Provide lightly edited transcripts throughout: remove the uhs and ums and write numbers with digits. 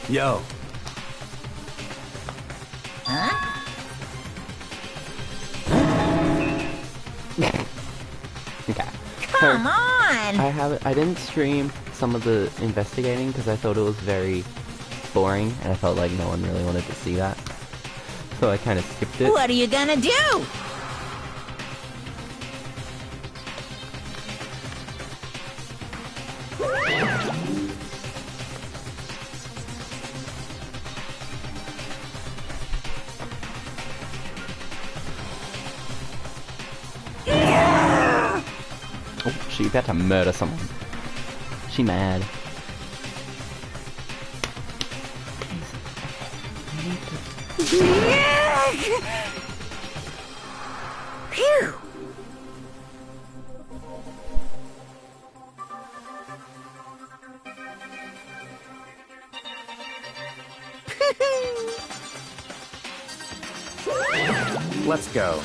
Yo. Huh? Okay. Come on! I didn't stream some of the investigating because I thought it was very boring and I felt like no one really wanted to see that. So I kind of skipped it. What are you gonna do? Oh, she about to murder someone. She mad. Phew! Let's go.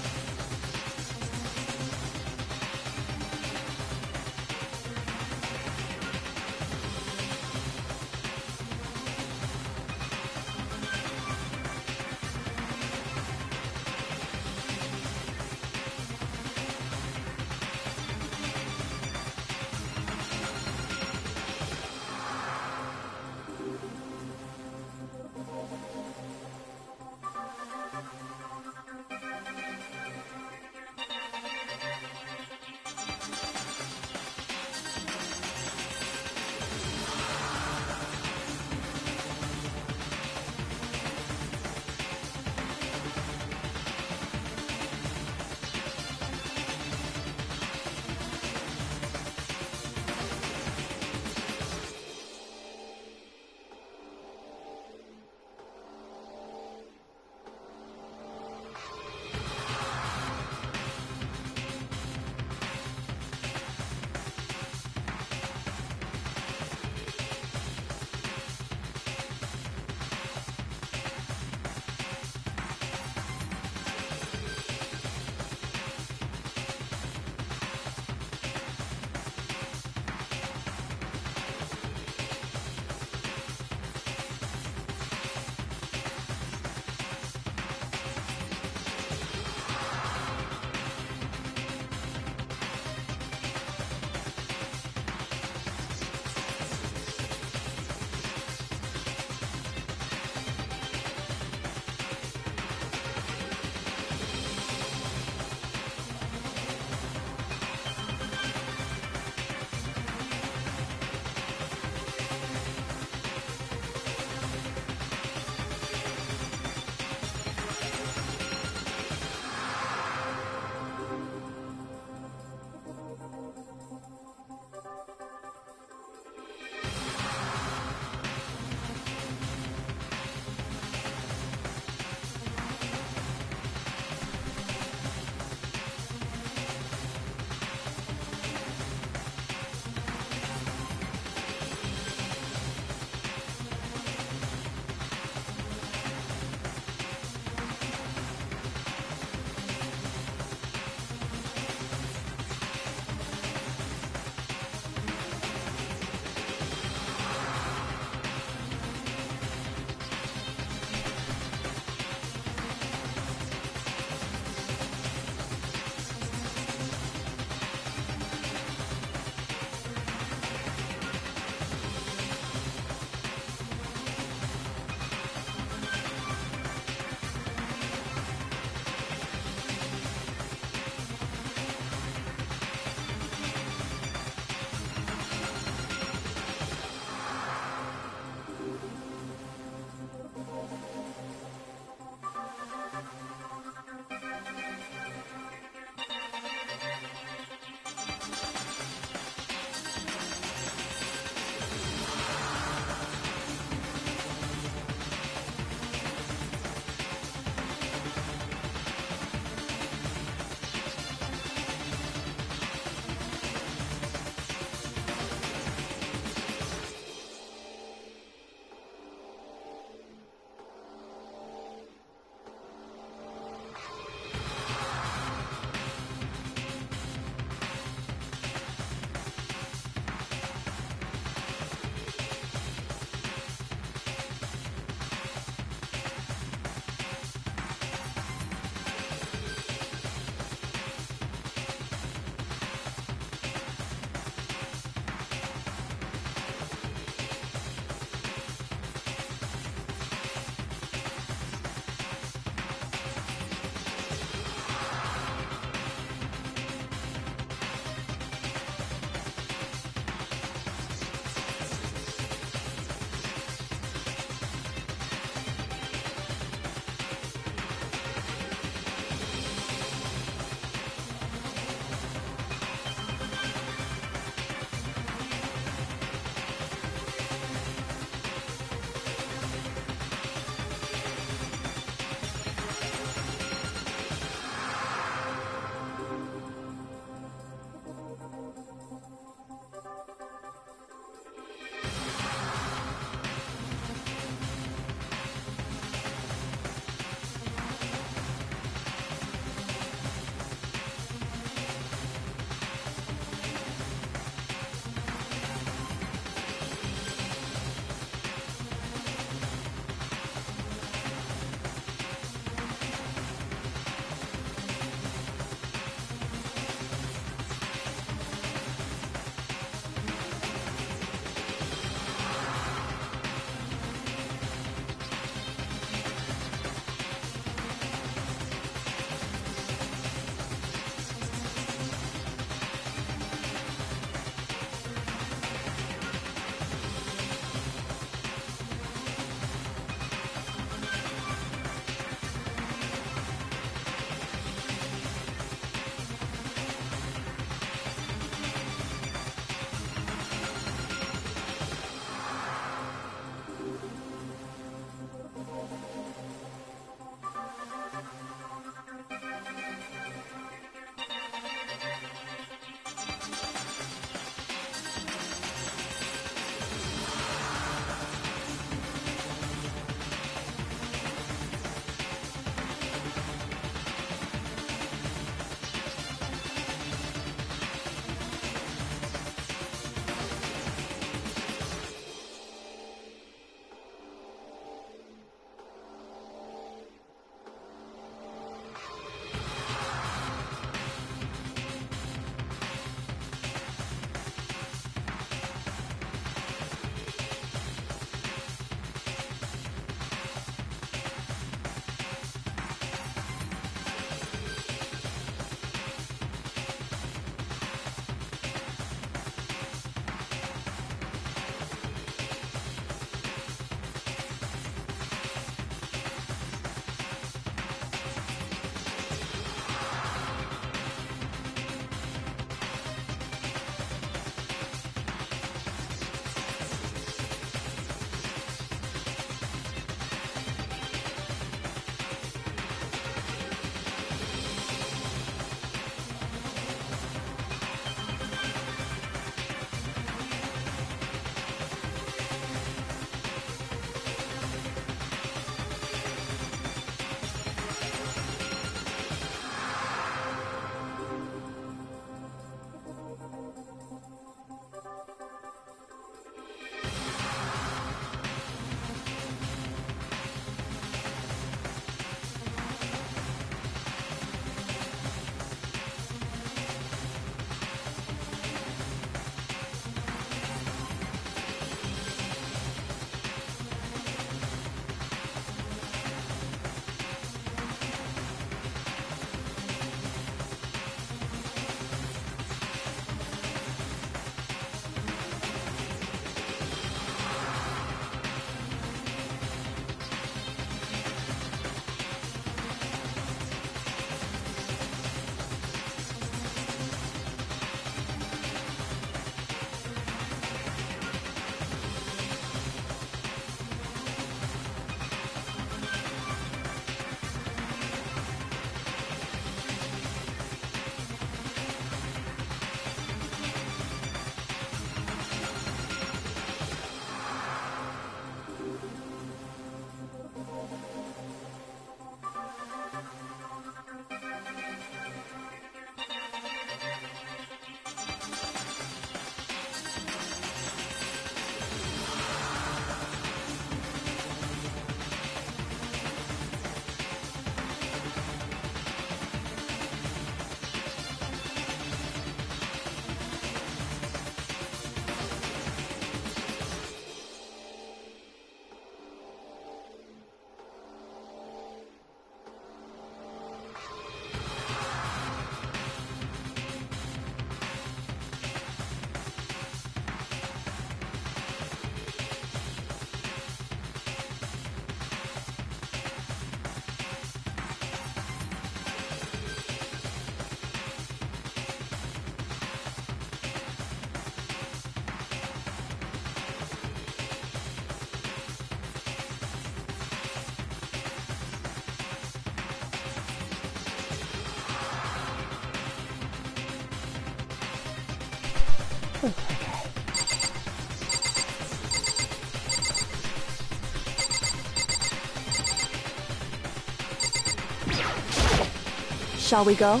Shall we go?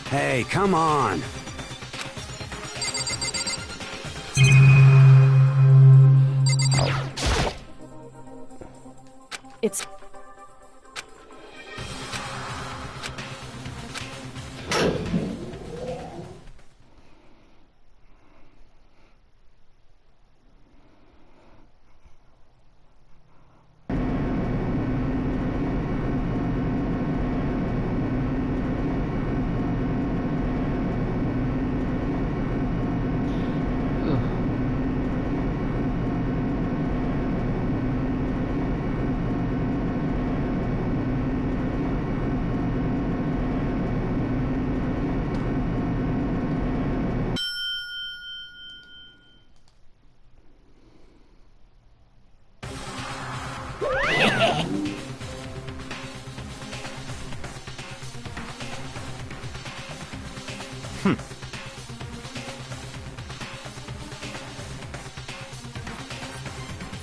Hey, come on! It's...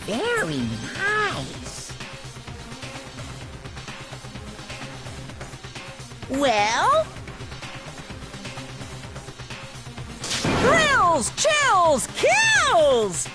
Very nice. Well? Thrills, chills, kills!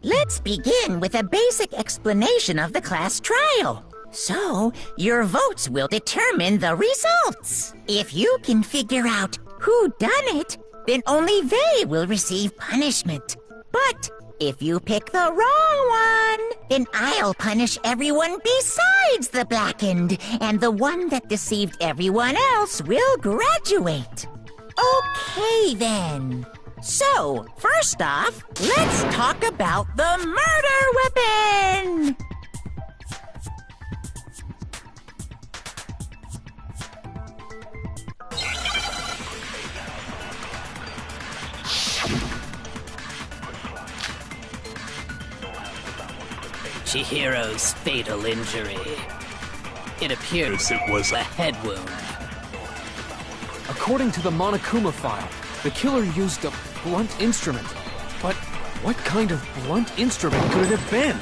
Let's begin with a basic explanation of the class trial. So, your votes will determine the results. If you can figure out who done it, then only they will receive punishment. But if you pick the wrong one, then I'll punish everyone besides the blackened, and the one that deceived everyone else will graduate. Okay, then. So, first off, let's talk about the murder weapon! Chihiro's fatal injury. It appears it was a head wound. According to the Monokuma file, the killer used a blunt instrument. But what kind of blunt instrument could it have been?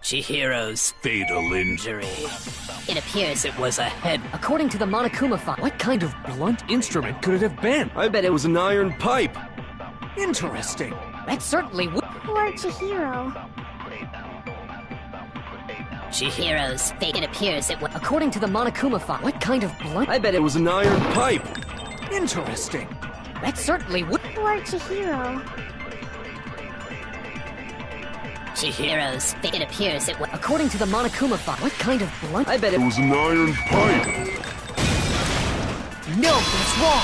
Chihiro's fatal injury. It appears it was a head. According to the Monokuma file, what kind of blunt instrument could it have been? I bet it was an iron pipe. Interesting. That certainly would. Poor Chihiro. Chihiro's fate. It appears it was. According to the Monokuma file, what kind of blunt? I bet it was an iron pipe. Interesting. That certainly would. Poor Chihiro. Chihiro's fate. It appears it was. According to the Monokuma file, what kind of blunt? I bet it was an iron pipe. No, that's wrong.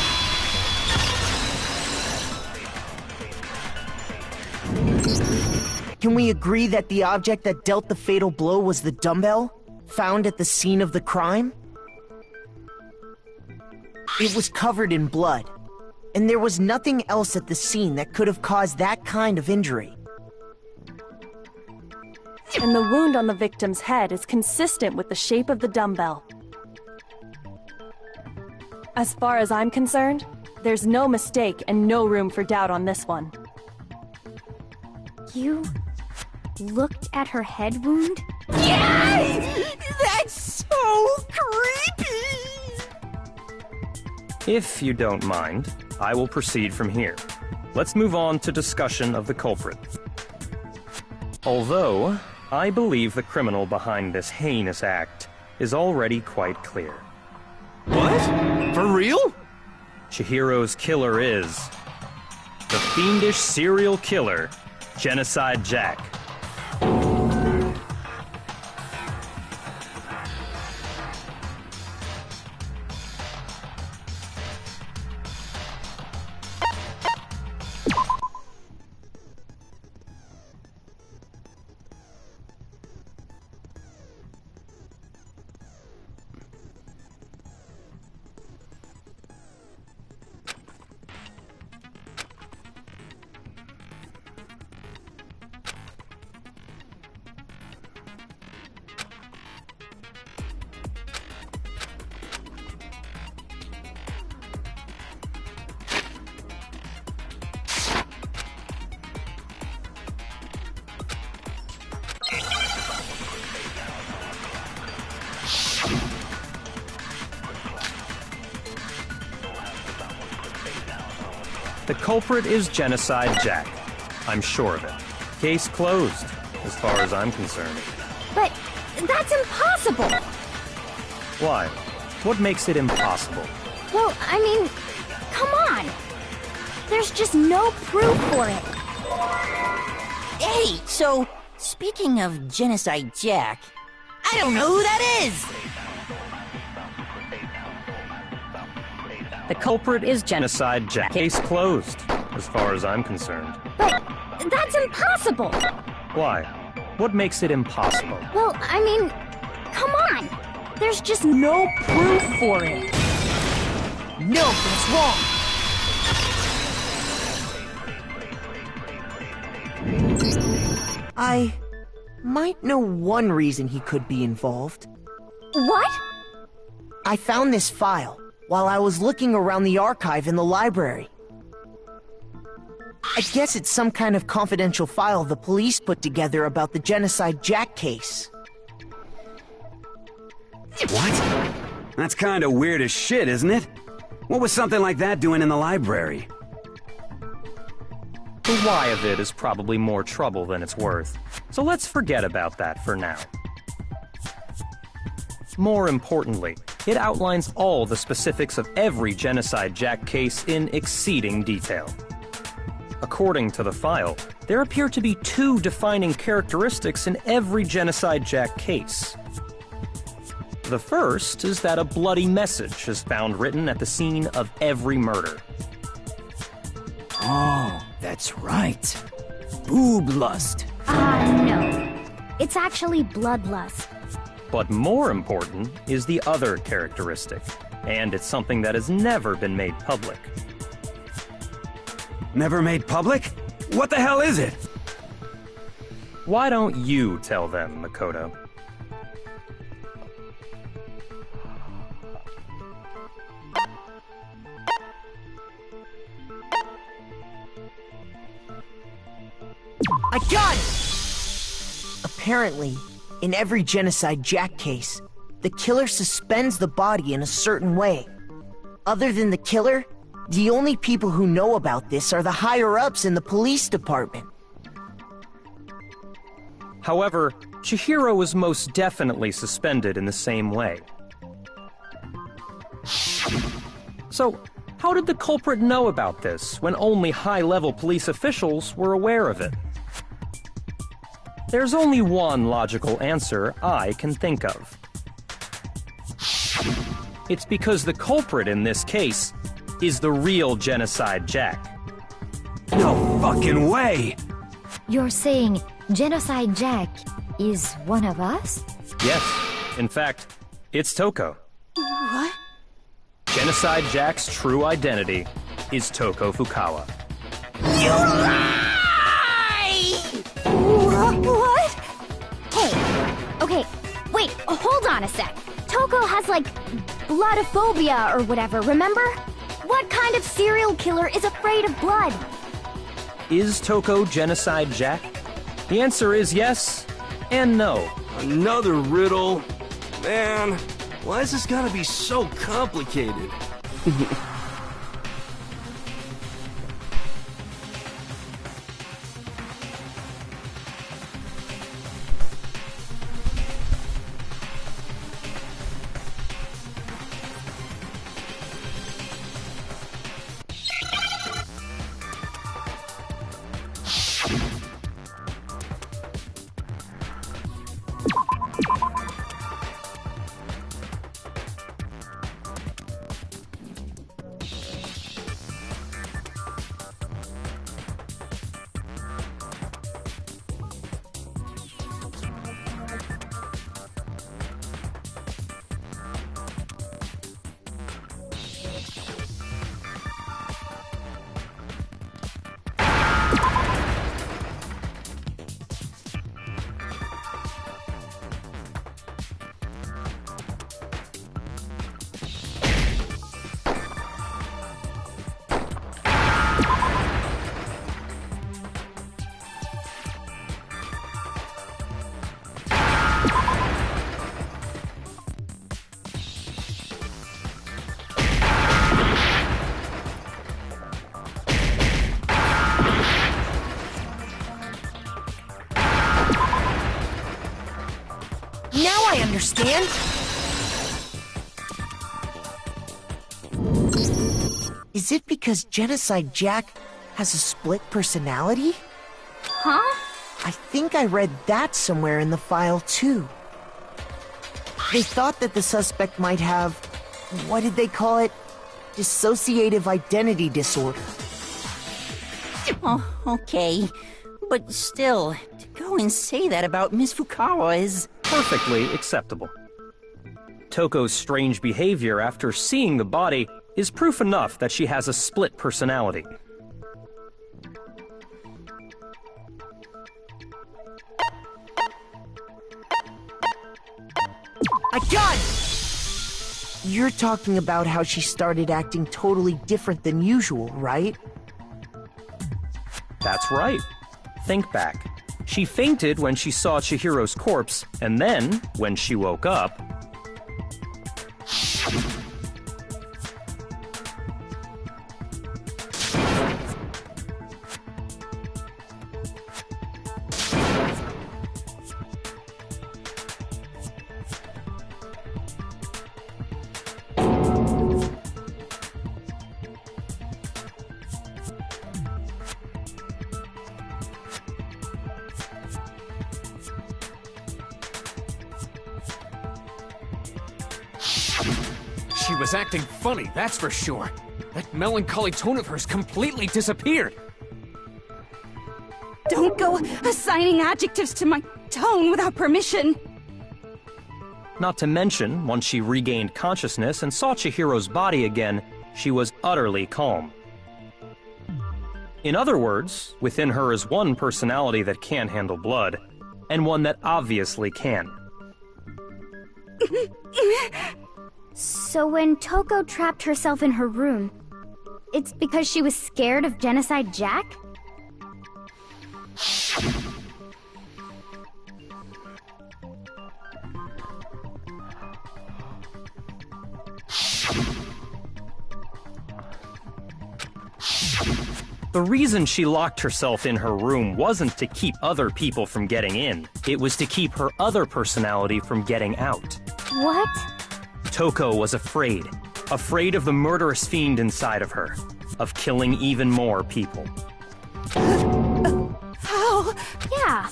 Can we agree that the object that dealt the fatal blow was the dumbbell, found at the scene of the crime? It was covered in blood, and there was nothing else at the scene that could have caused that kind of injury. And the wound on the victim's head is consistent with the shape of the dumbbell. As far as I'm concerned, there's no mistake and no room for doubt on this one. You looked at her head wound? Yay! That's so creepy! If you don't mind, I will proceed from here. Let's move on to discussion of the culprit. Although, I believe the criminal behind this heinous act is already quite clear. What? For real? Chihiro's killer is the fiendish serial killer, Genocide Jack. The culprit is Genocide Jack. I'm sure of it. Case closed, as far as I'm concerned. But that's impossible! Why? What makes it impossible? Well, I mean, come on! There's just no proof for it. Hey, so, speaking of Genocide Jack, I don't know who that is! The culprit is Genocide Jack. Case closed, as far as I'm concerned. But that's impossible! Why? What makes it impossible? Well, I mean, come on! There's just no proof for it. No, that's wrong. I might know one reason he could be involved. What? I found this file while I was looking around the archive in the library. I guess it's some kind of confidential file the police put together about the Genocide Jack case. What? That's kind of weird as shit, isn't it? What was something like that doing in the library? The why of it is probably more trouble than it's worth, so let's forget about that for now. More importantly, it outlines all the specifics of every Genocide Jack case in exceeding detail. According to the file, there appear to be two defining characteristics in every Genocide Jack case. The first is that a bloody message is found written at the scene of every murder. Oh, that's right. Boob lust. No. It's actually bloodlust. But more important is the other characteristic, and it's something that has never been made public. Never made public? What the hell is it? Why don't you tell them, Makoto? I got it! Apparently, in every Genocide Jack case, the killer suspends the body in a certain way. Other than the killer, the only people who know about this are the higher-ups in the police department. However, Chihiro was most definitely suspended in the same way. So, how did the culprit know about this when only high-level police officials were aware of it? There's only one logical answer I can think of. It's because the culprit in this case is the real Genocide Jack. No fucking way! You're saying Genocide Jack is one of us? Yes, in fact, it's Toko. What? Genocide Jack's true identity is Toko Fukawa. You lie! What? Hey, okay, wait, hold on a sec. Toko has, like, bloodophobia or whatever, remember? What kind of serial killer is afraid of blood? Is Toko Genocide Jack? The answer is yes and no. Another riddle? Man, why is this gotta be so complicated? understand? Is it because Genocide Jack has a split personality? Huh? I think I read that somewhere in the file, too. They thought that the suspect might have, what did they call it? Dissociative identity disorder. Oh, okay. But still, to go and say that about Miss Fukawa is... perfectly acceptable. Toko's strange behavior after seeing the body is proof enough that she has a split personality. I got it! You're talking about how she started acting totally different than usual, right? That's right. Think back. She fainted when she saw Chihiro's corpse, and then, when she woke up... She was acting funny, that's for sure. That melancholy tone of hers completely disappeared. Don't go assigning adjectives to my tone without permission. Not to mention, once she regained consciousness and saw Chihiro's body again, she was utterly calm. In other words, within her is one personality that can't handle blood, and one that obviously can. So when Toko trapped herself in her room, it's because she was scared of Genocide Jack? The reason she locked herself in her room wasn't to keep other people from getting in. It was to keep her other personality from getting out. What? Toko was afraid. Afraid of the murderous fiend inside of her. Of killing even more people. How? Yeah.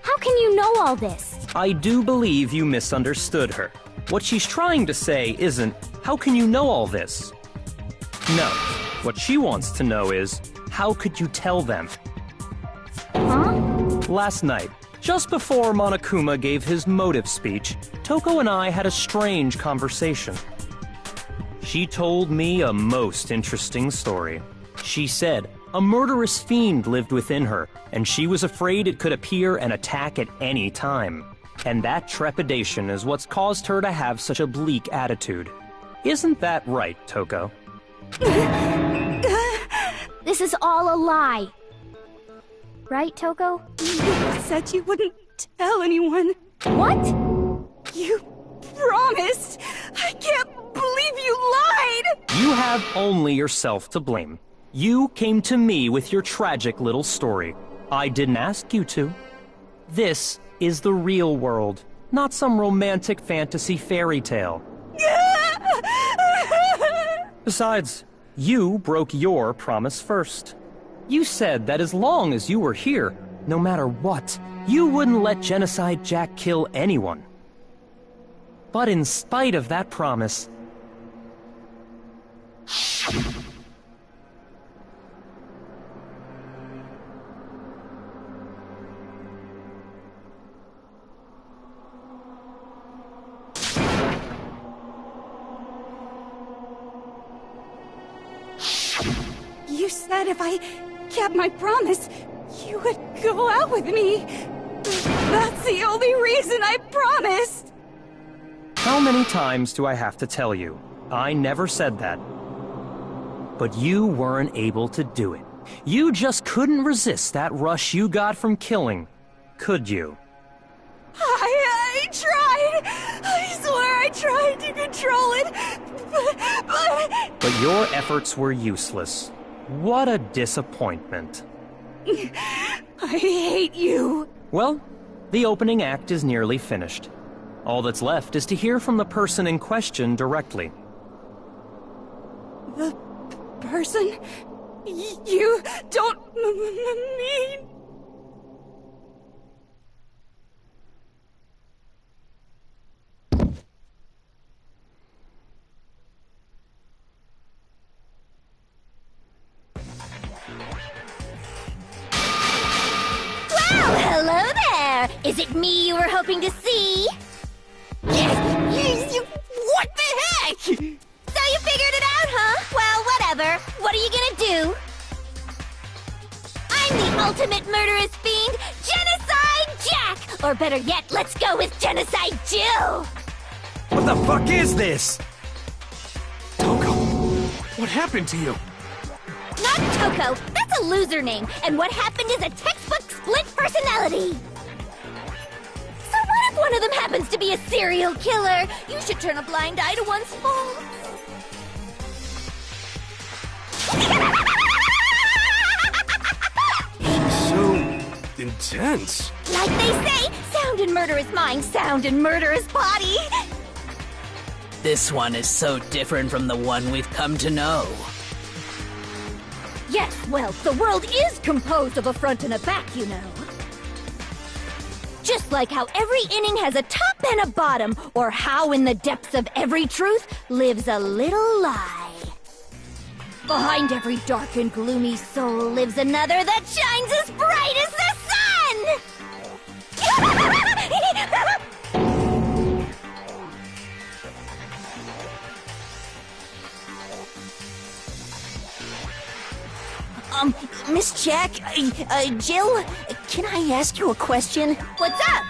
How can you know all this? I do believe you misunderstood her. What she's trying to say isn't, how can you know all this? No. What she wants to know is, how could you tell them? Huh? Last night, just before Monokuma gave his motive speech, Toko and I had a strange conversation. She told me a most interesting story. She said a murderous fiend lived within her, and she was afraid it could appear and attack at any time. And that trepidation is what's caused her to have such a bleak attitude. Isn't that right, Toko? This is all a lie. Right, Toko? You said you wouldn't tell anyone. What? You promised! I can't believe you lied! You have only yourself to blame. You came to me with your tragic little story. I didn't ask you to. This is the real world, not some romantic fantasy fairy tale. Besides, you broke your promise first. You said that as long as you were here, no matter what, you wouldn't let Genocide Jack kill anyone. But in spite of that promise... You said if I kept my promise, you would go out with me. That's the only reason I promised. How many times do I have to tell you? I never said that. But you weren't able to do it. You just couldn't resist that rush you got from killing, could you? I tried. I swear I tried to control it, But your efforts were useless. What a disappointment. I hate you. Well, the opening act is nearly finished. All that's left is to hear from the person in question directly. The person? You don't mean... Well, hello there! Is it me you were hoping to see? What the heck? So you figured it out, huh? Well, whatever. What are you gonna do? I'm the ultimate murderous fiend, Genocide Jack! Or better yet, let's go with Genocide Jill! What the fuck is this? Toko, what happened to you? Not Toko, that's a loser name, and what happened is a textbook split personality! So what if one of them happens to be a serial killer? You should turn a blind eye to one's faults. So intense. Like they say, sound in murderous mind, sound in murderous body. This one is so different from the one we've come to know. Yes, well, the world is composed of a front and a back, you know. Just like how every inning has a top and a bottom, or how in the depths of every truth lives a little lie. Behind every dark and gloomy soul lives another that shines as bright as the sun! Miss Jack, Jill, can I ask you a question? What's up?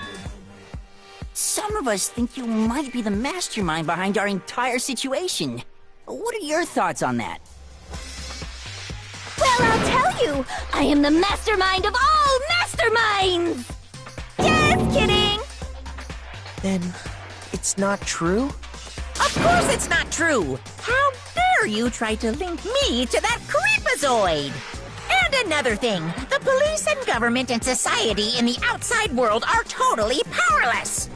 Some of us think you might be the mastermind behind our entire situation. What are your thoughts on that? Well, I'll tell you, I am the mastermind of all masterminds! Just kidding! Then, it's not true? Of course it's not true! How dare you try to link me to that creepazoid! And another thing, the police and government and society in the outside world are totally powerless!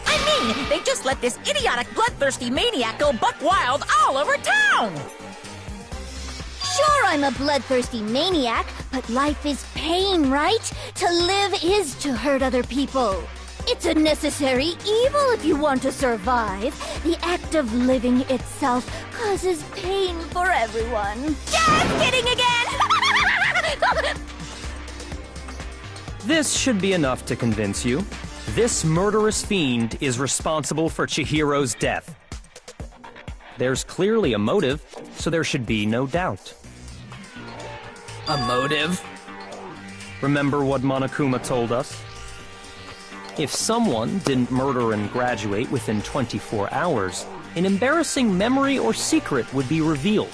I mean, they just let this idiotic, bloodthirsty maniac go buck wild all over town! Sure, I'm a bloodthirsty maniac, but life is pain, right? To live is to hurt other people. It's a necessary evil if you want to survive. The act of living itself causes pain for everyone. Just kidding again! This should be enough to convince you. This murderous fiend is responsible for Chihiro's death. There's clearly a motive, so there should be no doubt. A motive? Remember what Monokuma told us? If someone didn't murder and graduate within 24 hours, an embarrassing memory or secret would be revealed.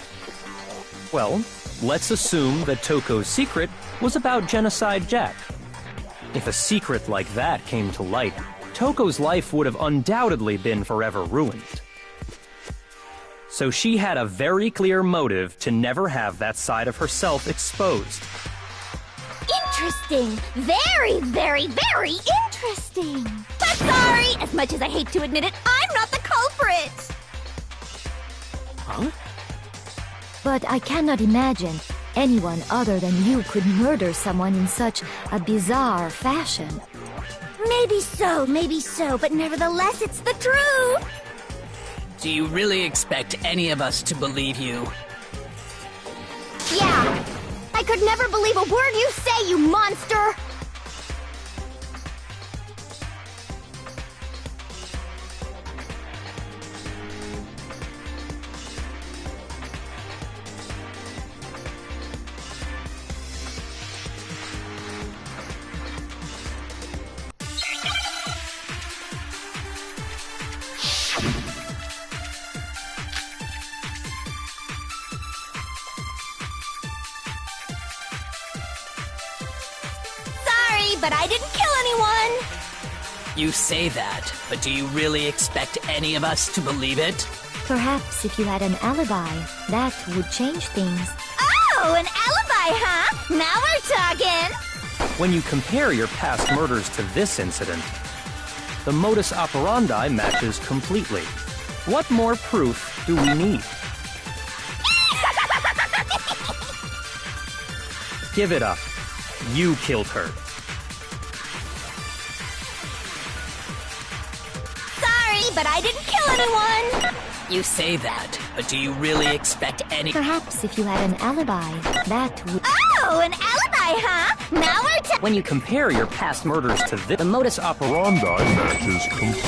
Well, let's assume that Toko's secret was about Genocide Jack. If a secret like that came to light, Toko's life would have undoubtedly been forever ruined. So she had a very clear motive to never have that side of herself exposed. Interesting. Very, very, very interesting. But sorry, as much as I hate to admit it, I'm not the culprit. Huh? But I cannot imagine anyone other than you could murder someone in such a bizarre fashion. Maybe so, but nevertheless, it's the truth. Do you really expect any of us to believe you? Yeah. I could never believe a word you say, you monster! But I didn't kill anyone! You say that, but do you really expect any of us to believe it? Perhaps if you had an alibi, that would change things. Oh, an alibi, huh? Now we're talking! When you compare your past murders to this incident, the modus operandi matches completely. What more proof do we need? Give it up. You killed her. Sorry, but I didn't kill anyone! You say that, but do you really expect any— Perhaps if you had an alibi, that would— Oh, an alibi, huh? Now we're When you compare your past murders to this, the modus operandi matches completely.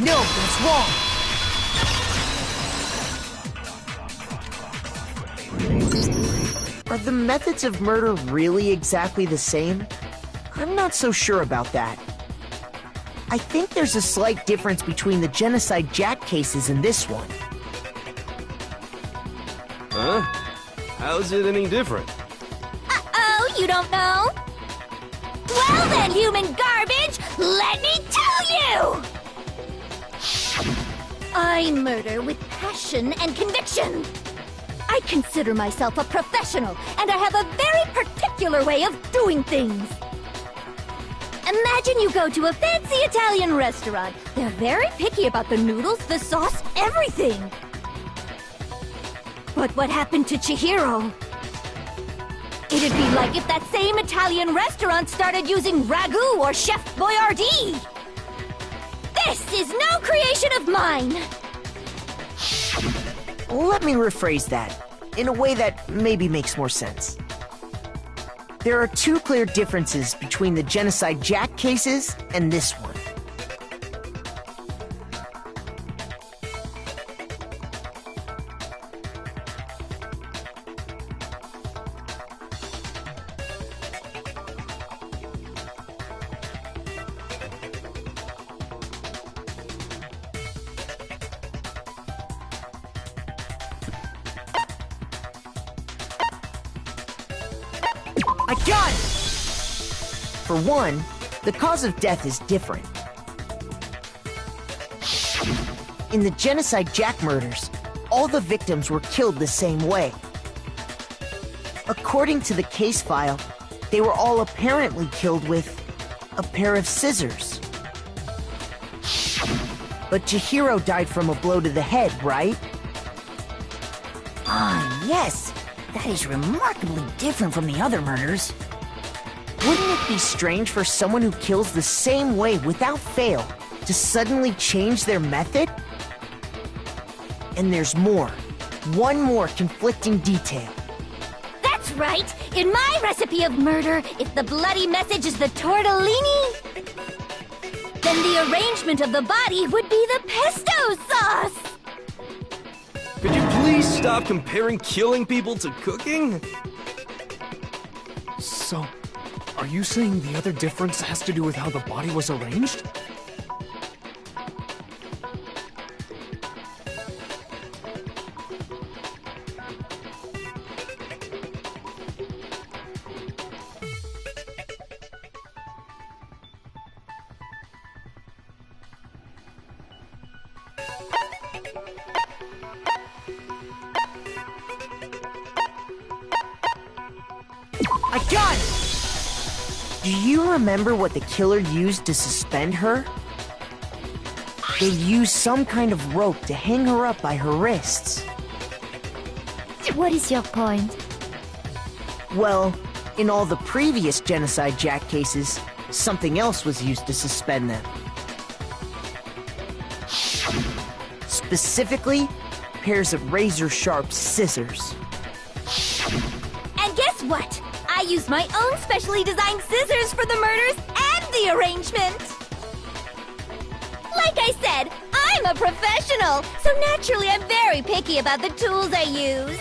No, that's wrong! Are the methods of murder really exactly the same? I'm not so sure about that. I think there's a slight difference between the Genocide Jack cases and this one. Huh? How's it any different? Uh-oh, you don't know? Well then, human garbage, let me tell you! I murder with passion and conviction. I consider myself a professional, and I have a very particular way of doing things. Imagine you go to a fancy Italian restaurant. They're very picky about the noodles, the sauce, everything. But what happened to Chihiro? It'd be like if that same Italian restaurant started using ragu or Chef Boyardee. This is no creation of mine. Let me rephrase that, in a way that maybe makes more sense. There are two clear differences between the Genocide Jack cases and this one. I got it! For one, the cause of death is different. In the Genocide Jack murders, all the victims were killed the same way. According to the case file, they were all apparently killed with a pair of scissors. But Chihiro died from a blow to the head, right? Ah, yes. That is remarkably different from the other murders. Wouldn't it be strange for someone who kills the same way without fail to suddenly change their method? And there's more. One more conflicting detail. That's right! In my recipe of murder, if the bloody message is the tortellini, then the arrangement of the body would be the pesto sauce! Could you please stop comparing killing people to cooking? So, are you saying the other difference has to do with how the body was arranged? I got it! Do you remember what the killer used to suspend her? They used some kind of rope to hang her up by her wrists. What is your point? Well, in all the previous Genocide Jack cases, something else was used to suspend them. Specifically, pairs of razor-sharp scissors. And guess what? I used my own specially designed scissors for the murders and the arrangement! Like I said, I'm a professional, so naturally I'm very picky about the tools I use.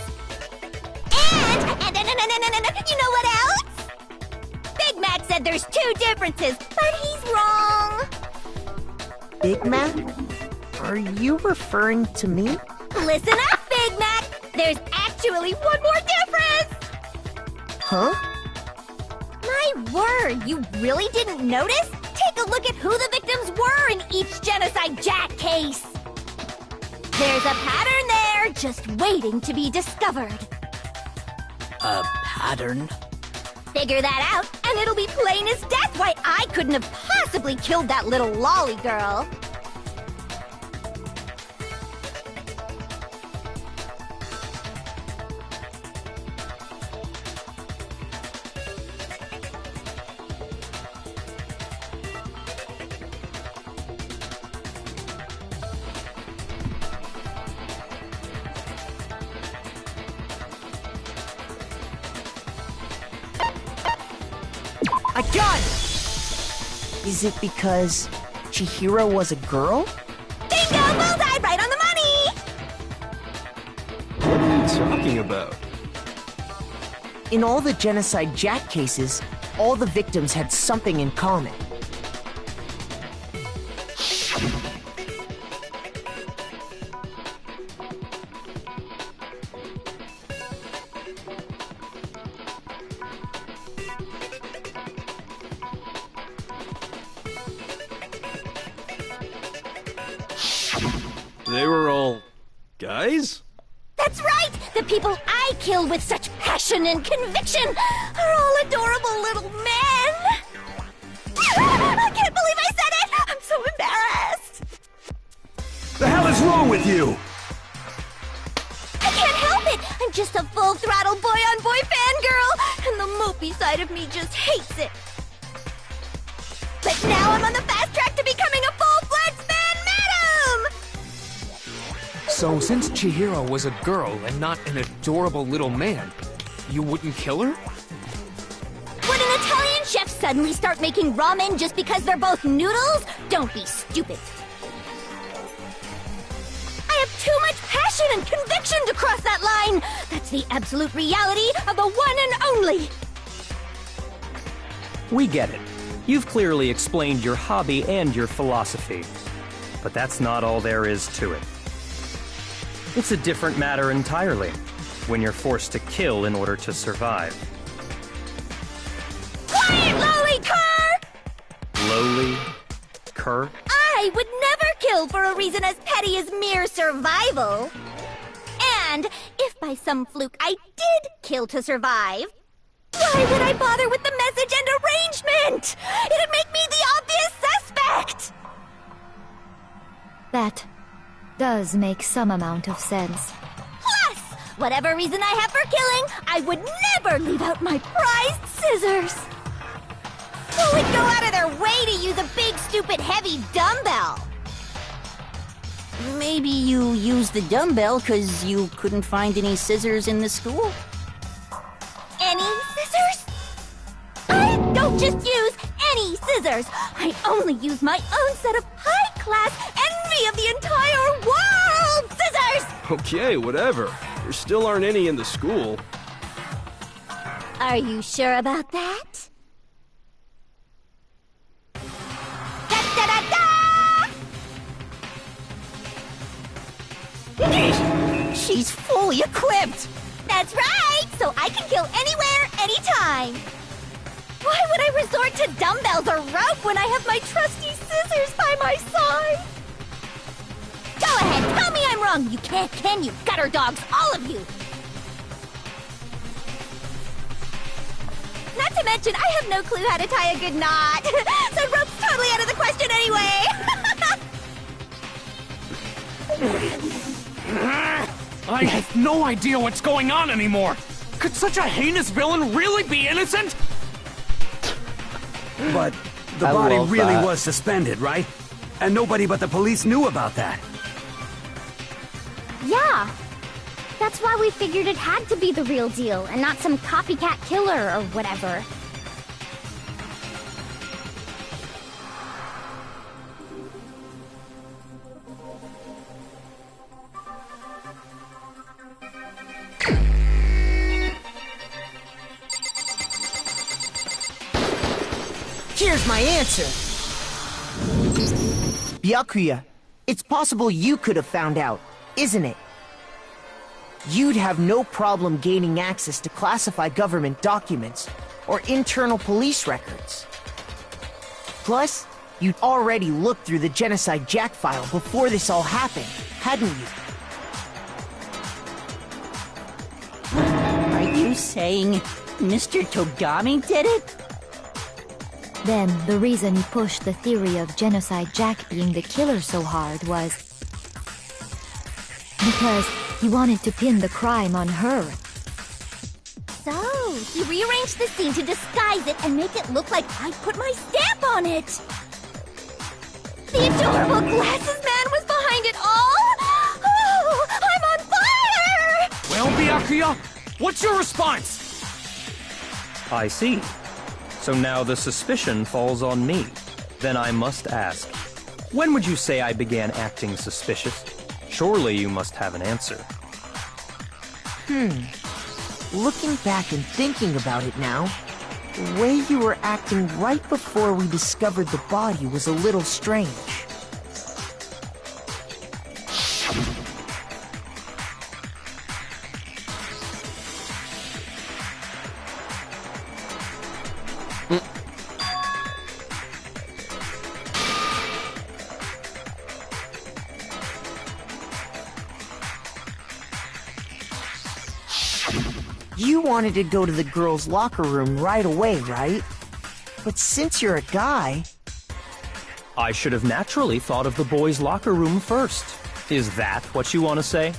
And you know what else? Big Mac said there's two differences, but he's wrong. Big Mac? Are you referring to me? Listen up, Big Mac! There's actually one more difference! Huh? My word, you really didn't notice? Take a look at who the victims were in each Genocide Jack case. There's a pattern there, just waiting to be discovered. A pattern? figure that out, and it'll be plain as death why I couldn't have possibly killed that little lolly girl. I got it! Is it because Chihiro was a girl? Bingo! Bullseye! Right on the money! What are you talking about? In all the genocide Jack cases, all the victims had something in common. They were all guys? That's right! The people I kill with such passion and conviction are all adorable little men! I can't believe I said it! I'm so embarrassed! The hell is wrong with you? I can't help it! I'm just a full-throttle boy-on-boy fangirl, and the mopey side of me just hates it. But now I'm on the fast track to becoming a full-fledged fan madam! So, since Chihiro was a girl and not an adorable little man, you wouldn't kill her? Would an Italian chef suddenly start making ramen just because they're both noodles? Don't be stupid. I have too much passion and conviction to cross that line. That's the absolute reality of the one and only. We get it. You've clearly explained your hobby and your philosophy. But that's not all there is to it. It's a different matter entirely, when you're forced to kill in order to survive. Quiet, lowly cur! Lowly? Cur? I would never kill for a reason as petty as mere survival. And if by some fluke I did kill to survive, why would I bother with the message and arrangement? It'd make me the obvious suspect! That does make some amount of sense. Plus, whatever reason I have for killing, I would never leave out my prized scissors. Who would go out of their way to use a big, stupid, heavy dumbbell? Maybe you used the dumbbell because you couldn't find any scissors in the school? Any scissors? I don't just use any scissors. I only use my own set of high-class envy of the entire world scissors! Okay, whatever. There still aren't any in the school. Are you sure about that? Da-da-da-da! She's fully equipped! That's right! So I can kill anywhere, anytime! Why would I resort to dumbbells or rope when I have my trusty scissors by my side? Go ahead, tell me I'm wrong! You can't, can you? Gutter dogs, all of you! Not to mention, I have no clue how to tie a good knot. So rope's totally out of the question anyway! I have no idea what's going on anymore! Could such a heinous villain really be innocent? But the body really was suspended, right? And nobody but the police knew about that. Yeah. That's why we figured it had to be the real deal and not some copycat killer or whatever. Here's my answer! Byakuya, it's possible you could have found out, isn't it? You'd have no problem gaining access to classified government documents or internal police records. Plus, you'd already looked through the Genocide Jack file before this all happened, hadn't you? Are you saying Mr. Togami did it? Then, the reason he pushed the theory of Genocide Jack being the killer so hard was because he wanted to pin the crime on her. So, he rearranged the scene to disguise it and make it look like I put my stamp on it! The adorable glasses man was behind it all! Oh, I'm on fire! Well, Byakuya, what's your response? I see. So now the suspicion falls on me. Then I must ask, when would you say I began acting suspicious? Surely you must have an answer. Looking back and thinking about it now, the way you were acting right before we discovered the body was a little strange. You wanted to go to the girls' locker room right away, right? But since you're a guy... I should have naturally thought of the boys' locker room first. Is that what you want to say?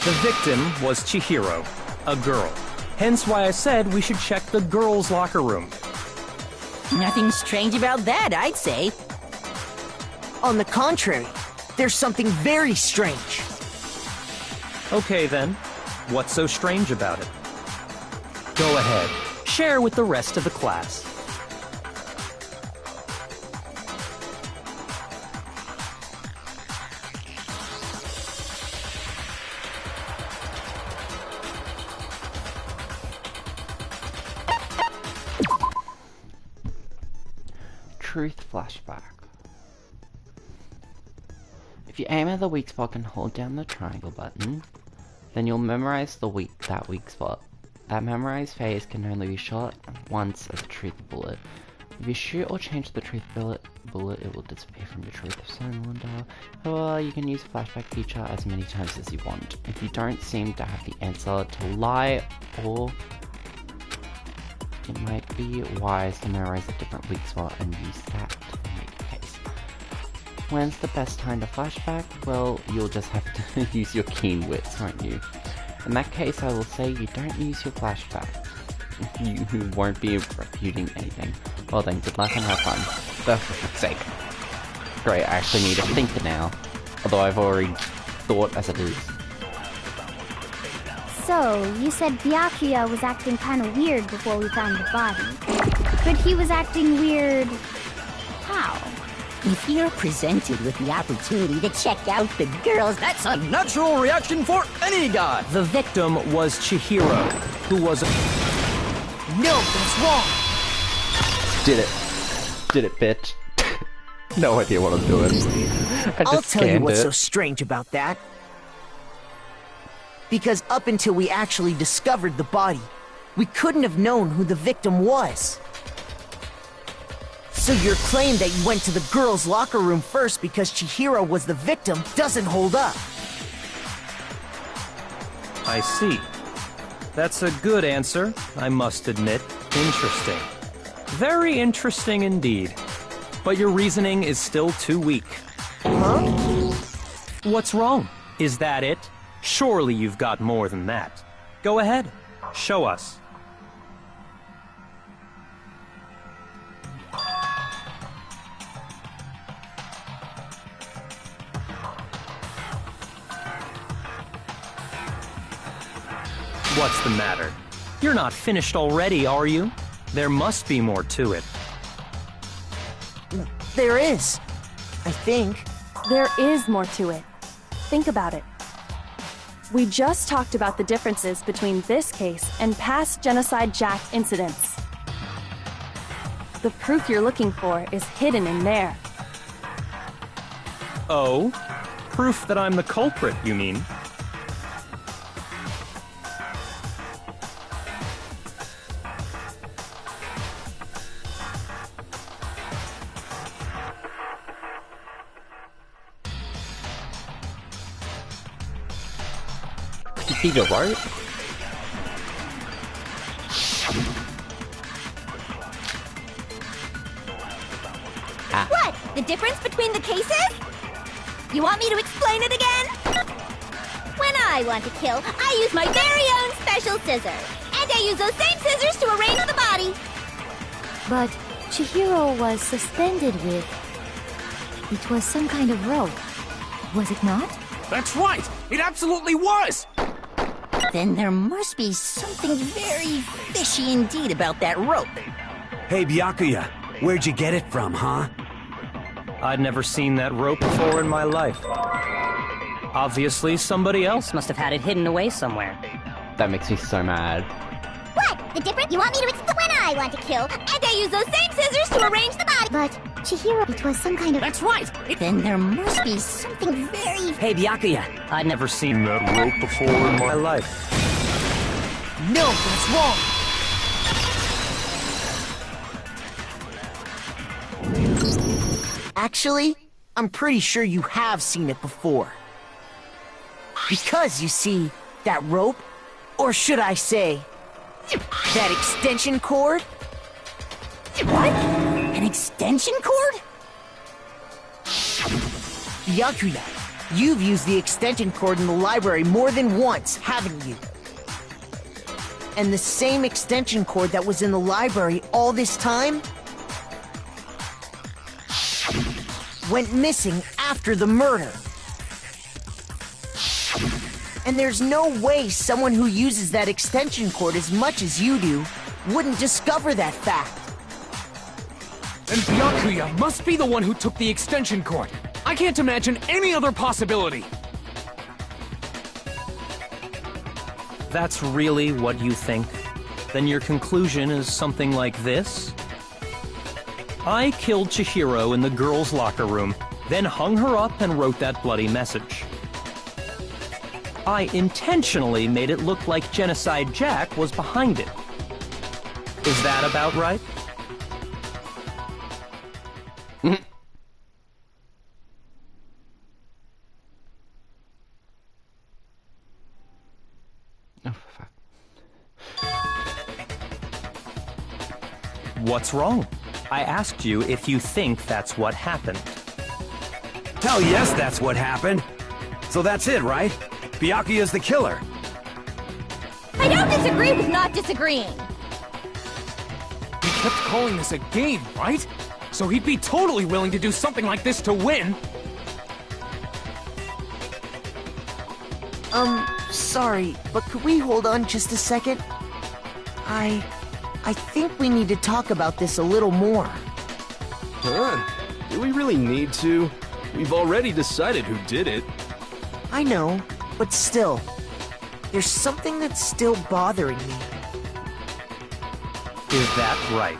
The victim was Chihiro, a girl. Hence why I said we should check the girls' locker room. Nothing strange about that, I'd say. On the contrary, there's something very strange. Okay then, what's so strange about it? Go ahead, share with the rest of the class. Truth flashback. If you aim at the weak spot and hold down the triangle button, then you'll memorize that weak spot. That memorized phase can only be shot once as a truth bullet. If you shoot or change the truth bullet, it will disappear from your truth of cylinder. However, you can use the flashback feature as many times as you want. If you don't seem to have the answer to lie, or it might be wise to memorize a different weak spot and use that to make a case. When's the best time to flashback? Well, you'll just have to use your keen wits, won't you? In that case, I will say you don't use your flashback. You won't be refuting anything. Well then, good luck and have fun. Oh, for fuck's sake. Great, I actually need to think now. Although I've already thought as it is. So, you said Byakuya was acting kinda weird before we found the body. But he was acting weird... how? If you're presented with the opportunity to check out the girls, that's a natural reaction for any guy! The victim was Chihiro, who was... No, that's wrong! Did it. Did it, bitch. No idea what I'm doing. I'll tell you what's so strange about that. Because up until we actually discovered the body, we couldn't have known who the victim was. So your claim that you went to the girls' locker room first because Chihiro was the victim doesn't hold up. I see. That's a good answer, I must admit. Interesting. Very interesting indeed. But your reasoning is still too weak. Huh? What's wrong? Is that it? Surely you've got more than that. Go ahead. Show us. What's the matter? You're not finished already, are you? There must be more to it. There is. I think. There is more to it. Think about it. We just talked about the differences between this case and past Genocide Jack incidents. The proof you're looking for is hidden in there. Oh? Proof that I'm the culprit, you mean? He the right? The difference between the cases? You want me to explain it again? When I want to kill, I use my very own special scissors. And I use those same scissors to arrange the body. But Chihiro was suspended with... It was some kind of rope. Was it not? That's right! It absolutely was! Then there must be something very fishy indeed about that rope. Hey, Byakuya, where'd you get it from, huh? I'd never seen that rope before in my life. Obviously, somebody else must have had it hidden away somewhere. That makes me so mad. What? The difference? You want me to explain? When I want to kill, and I use those same scissors to arrange the body. But Chihiro, it was some kind of... That's right! Then there must be something very... Hey, Byakuya, I'd never seen that rope before in my life. No, that's wrong! Actually, I'm pretty sure you have seen it before. Because, you see, that rope, or should I say, that extension cord? What? An extension cord? Byakuya, you've used the extension cord in the library more than once, haven't you? And the same extension cord that was in the library all this time went missing after the murder. And there's no way someone who uses that extension cord as much as you do wouldn't discover that fact. And Byakuya must be the one who took the extension cord. I can't imagine any other possibility. That's really what you think? Then your conclusion is something like this? I killed Chihiro in the girls' locker room, then hung her up and wrote that bloody message. I intentionally made it look like Genocide Jack was behind it. Is that about right? What's wrong? I asked you if you think that's what happened. Hell yes, that's what happened. So that's it, right? Byakuya's the killer. I don't disagree with not disagreeing. He kept calling this a game, right? So he'd be totally willing to do something like this to win. Sorry, but could we hold on just a second? I think we need to talk about this a little more. Huh? Do we really need to? We've already decided who did it. I know, but still, there's something that's still bothering me. Is that right?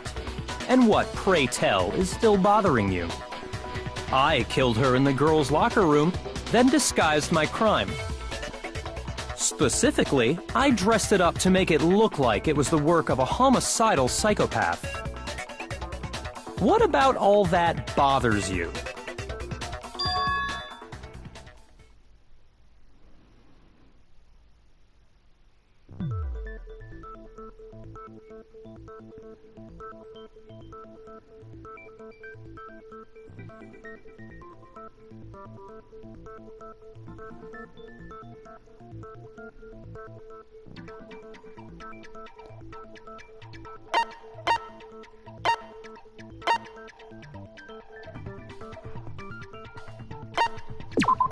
And what, pray tell, is still bothering you? I killed her in the girls' locker room, then disguised my crime. Specifically, I dressed it up to make it look like it was the work of a homicidal psychopath. What about all that bothers you?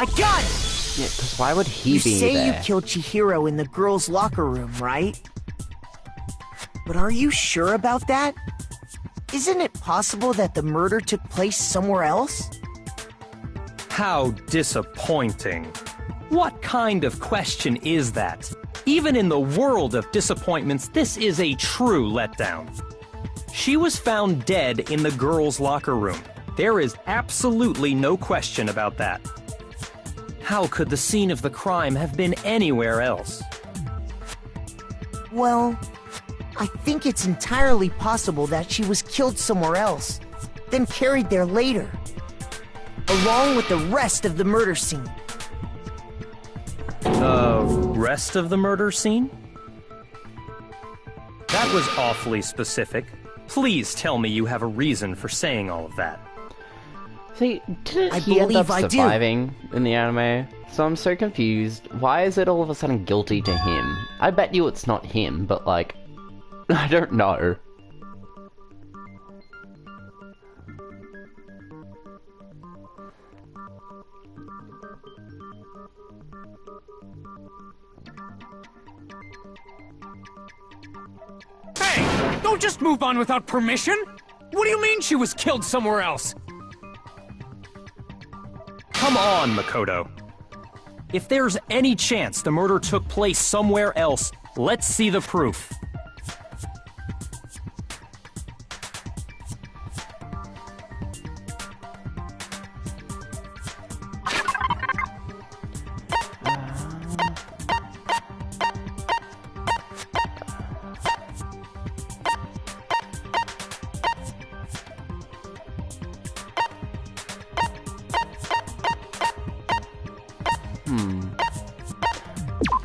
I got it! Yeah, because why would he be there? You say there? you killed Chihiro in the girls' locker room, right? But are you sure about that? Isn't it possible that the murder took place somewhere else? How disappointing. What kind of question is that? Even in the world of disappointments, this is a true letdown. She was found dead in the girls' locker room. There is absolutely no question about that. How could the scene of the crime have been anywhere else? Well, I think it's entirely possible that she was killed somewhere else, then carried there later, along with the rest of the murder scene. The rest of the murder scene? That was awfully specific. Please tell me you have a reason for saying all of that. See, didn't I he end up believe I do. surviving in the anime? So I'm so confused. Why is it all of a sudden guilty to him? I bet you it's not him, but like, I don't know. Hey! Don't just move on without permission! What do you mean she was killed somewhere else? Come on, Makoto. If there's any chance the murder took place somewhere else, let's see the proof.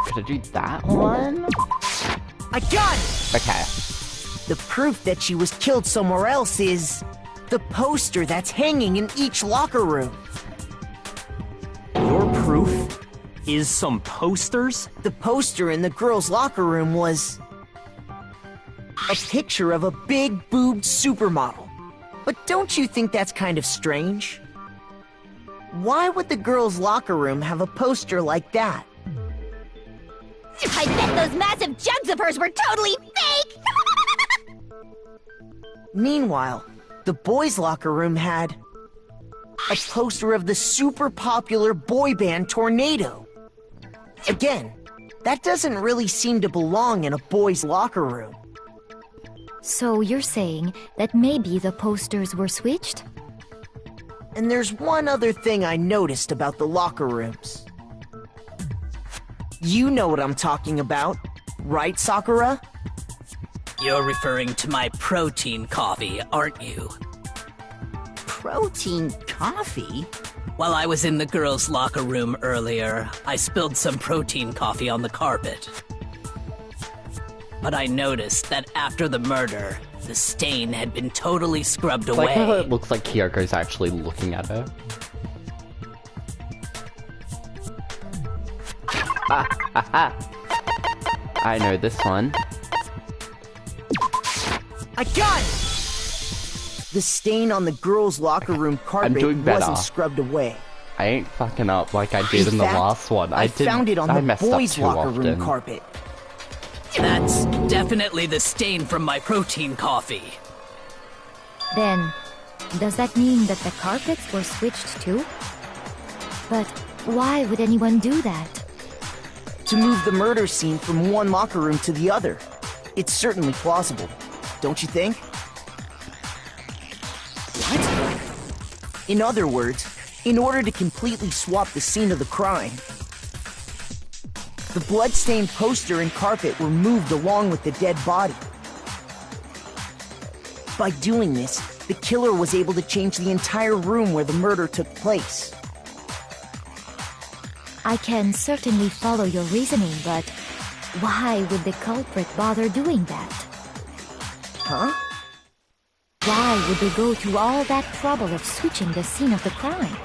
Could I do that one? I got it! Okay. The proof that she was killed somewhere else is the poster that's hanging in each locker room. Your proof is some posters? The poster in the girls' locker room was a picture of a big-boobed supermodel. But don't you think that's kind of strange? Why would the girls' locker room have a poster like that? I bet those massive jugs of hers were totally fake! Meanwhile, the boys' locker room had a poster of the super popular boy band Tornado. Again, that doesn't really seem to belong in a boys' locker room. So you're saying that maybe the posters were switched? And there's one other thing I noticed about the locker rooms. You know what I'm talking about, right, Sakura? You're referring to my protein coffee, aren't you? Protein coffee? While I was in the girls' locker room earlier, I spilled some protein coffee on the carpet. But I noticed that after the murder, the stain had been totally scrubbed It's away. like how it looks like Kyoko's actually looking at her. I know this one. I got it! The stain on the girls' locker room carpet doing better. wasn't scrubbed away. I ain't fucking up like I did in the last one. I found it on the messed up boys' too locker room often. carpet. That's definitely the stain from my protein coffee. Then, does that mean that the carpets were switched too? But why would anyone do that? To move the murder scene from one locker room to the other. It's certainly plausible, don't you think? What? In other words, in order to completely swap the scene of the crime, the blood-stained poster and carpet were moved along with the dead body. By doing this, the killer was able to change the entire room where the murder took place. I can certainly follow your reasoning, but why would the culprit bother doing that? Huh? Why would they go through all that trouble of switching the scene of the crime?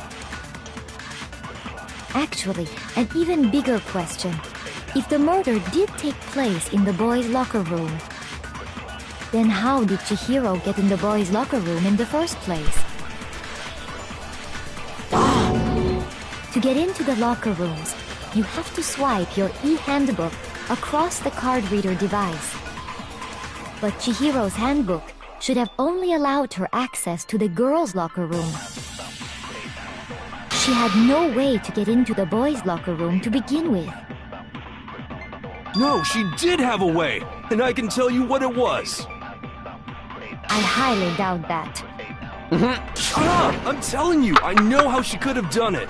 Actually, an even bigger question. If the murder did take place in the boys' locker room, then how did Chihiro get in the boys' locker room in the first place? To get into the locker rooms, you have to swipe your e-handbook across the card reader device. But Chihiro's handbook should have only allowed her access to the girls' locker room. She had no way to get into the boys' locker room to begin with. No, she did have a way, and I can tell you what it was. I highly doubt that. Shut up! I'm telling you, I know how she could have done it.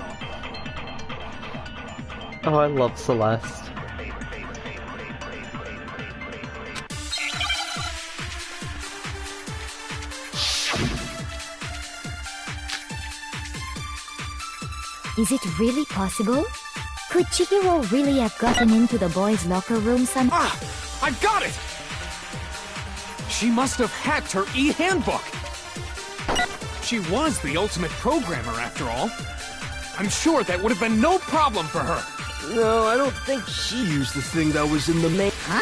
Oh, I love Celeste. Is it really possible? Could Chihiro really have gotten into the boys' locker room somehow? Ah! I got it! She must have hacked her e-handbook! She was the ultimate programmer, after all. I'm sure that would have been no problem for her. No, I don't think she used the thing that was in the main... Huh?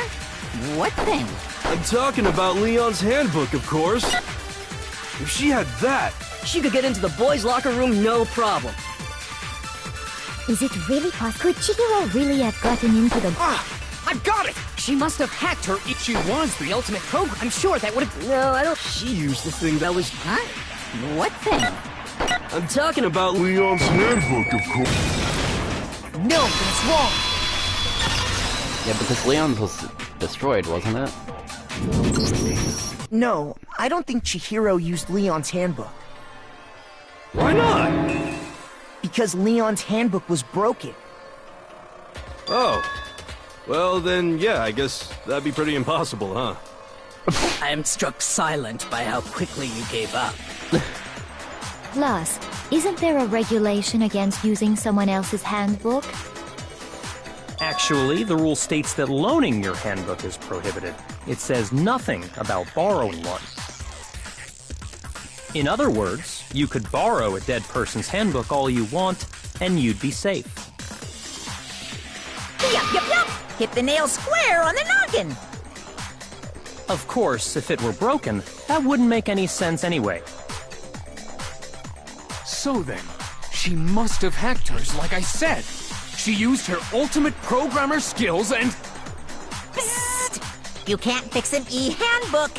What thing? I'm talking about Leon's handbook, of course. If she had that... She could get into the boys' locker room no problem. Is it really possible? Could Chihiro really have gotten into the... I've got it! She must have hacked her. She was the ultimate program. I'm sure that would have... No, I don't... She used the thing that was... Huh? What thing? I'm talking about Leon's handbook, of course. No, that's wrong! Yeah, because Leon's was destroyed, wasn't it? No, I don't think Chihiro used Leon's handbook. Why not? Because Leon's handbook was broken. Oh. Well, then, yeah, I guess that'd be pretty impossible, huh? I am struck silent by how quickly you gave up. Plus, isn't there a regulation against using someone else's handbook? Actually, the rule states that loaning your handbook is prohibited. It says nothing about borrowing one. In other words, you could borrow a dead person's handbook all you want, and you'd be safe. Yup. Hit the nail square on the noggin. Of course, if it were broken, that wouldn't make any sense anyway. So then, she must have hacked hers, like I said. She used her ultimate programmer skills and... Psst! You can't fix an e-handbook.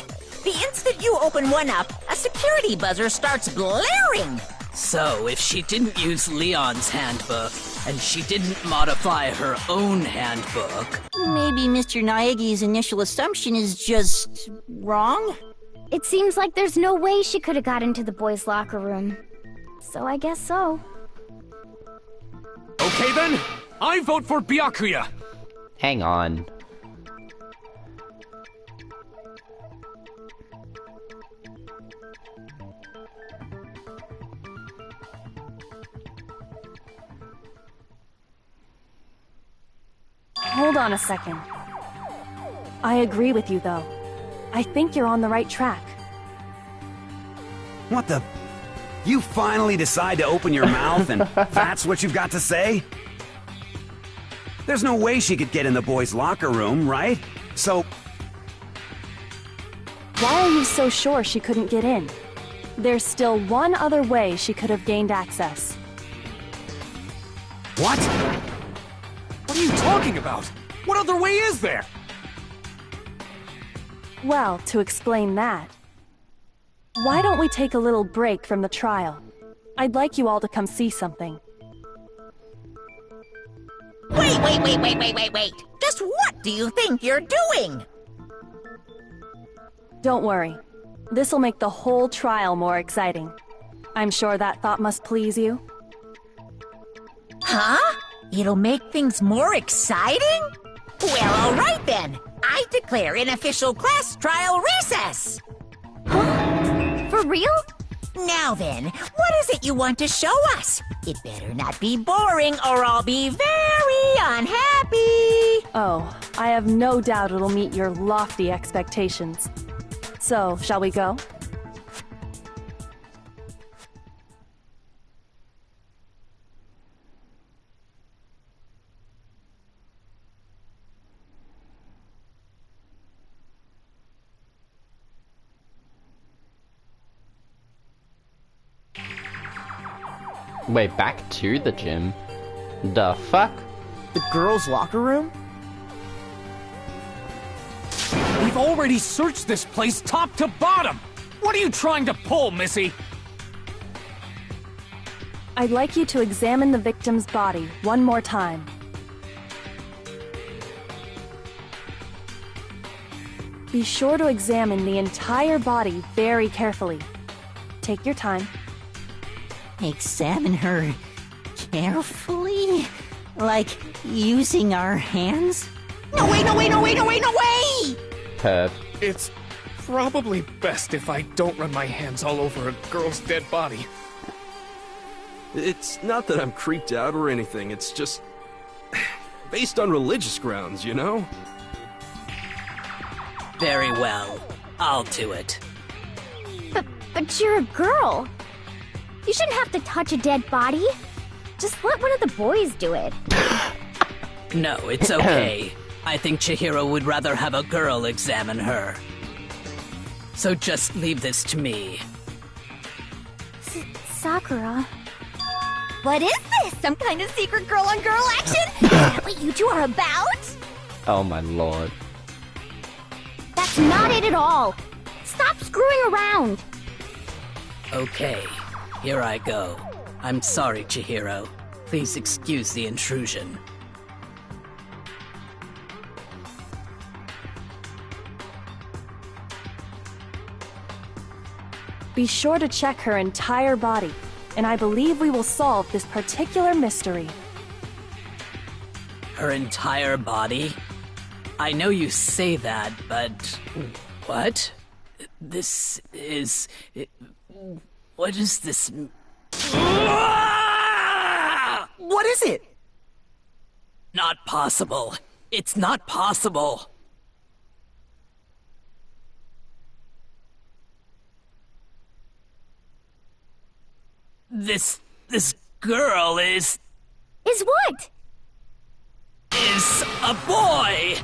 The instant you open one up, a security buzzer starts blaring. So, if she didn't use Leon's handbook, and she didn't modify her own handbook... Maybe Mr. Naegi's initial assumption is just... wrong? It seems like there's no way she could have got into the boys' locker room. So I guess so. Okay then, I vote for Byakuya. Hang on. Hold on a second. I agree with you, though. I think you're on the right track. What the... You finally decide to open your mouth and that's what you've got to say? There's no way she could get in the boys' locker room, right? So... Why are you so sure she couldn't get in? There's still one other way she could have gained access. What? What are you talking about? What other way is there? Well, to explain that, why don't we take a little break from the trial? I'd like you all to come see something. Wait. Just what do you think you're doing? Don't worry. This'll make the whole trial more exciting. I'm sure that thought must please you. Huh? It'll make things more exciting? Well, all right then. I declare an official class trial recess. For real? Now then, what is it you want to show us? It better not be boring or I'll be very unhappy. Oh, I have no doubt it'll meet your lofty expectations. So, shall we go? Wait, back to the gym? The fuck? The girls' locker room? We've already searched this place top to bottom! What are you trying to pull, Missy? I'd like you to examine the victim's body one more time. Be sure to examine the entire body very carefully. Take your time. Examine her carefully? Like, using our hands? No way! Perv. It's probably best if I don't run my hands all over a girl's dead body. It's not that I'm creeped out or anything, it's just... based on religious grounds, you know? Very well. I'll do it. But you're a girl. You shouldn't have to touch a dead body. Just let one of the boys do it. No, it's okay. I think Chihiro would rather have a girl examine her. So just leave this to me. Sakura. What is this? Some kind of secret girl-on-girl action? Is that what you two are about? Oh my lord. That's not it at all. Stop screwing around. Okay, here I go. I'm sorry, Chihiro. Please excuse the intrusion. Be sure to check her entire body, and I believe we will solve this particular mystery. Her entire body? I know you say that, but... What? This is... What is this... What is it? Not possible. It's not possible. This girl is what? Is a boy!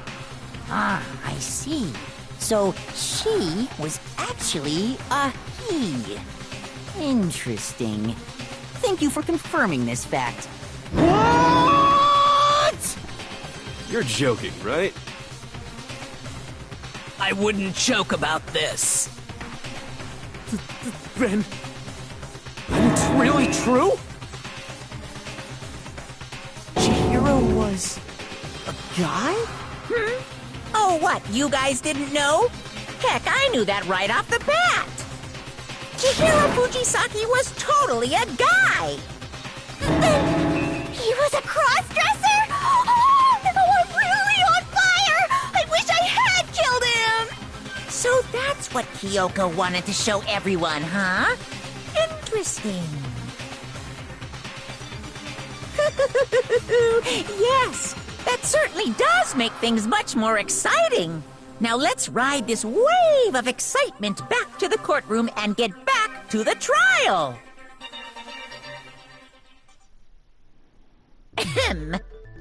Ah, I see. So she was actually a he. Interesting. Thank you for confirming this fact. What? You're joking, right? I wouldn't joke about this. Then it's really true? Chihiro was a guy? Oh, what? You guys didn't know? Heck, I knew that right off the bat. Chihiro Fujisaki was totally a guy. He was a cross-dresser? Oh, I'm really on fire! I wish I had killed him! So that's what Kyoko wanted to show everyone, huh? Interesting. Yes, that certainly does make things much more exciting. Now let's ride this wave of excitement back to the courtroom and get back to the trial. Ahem.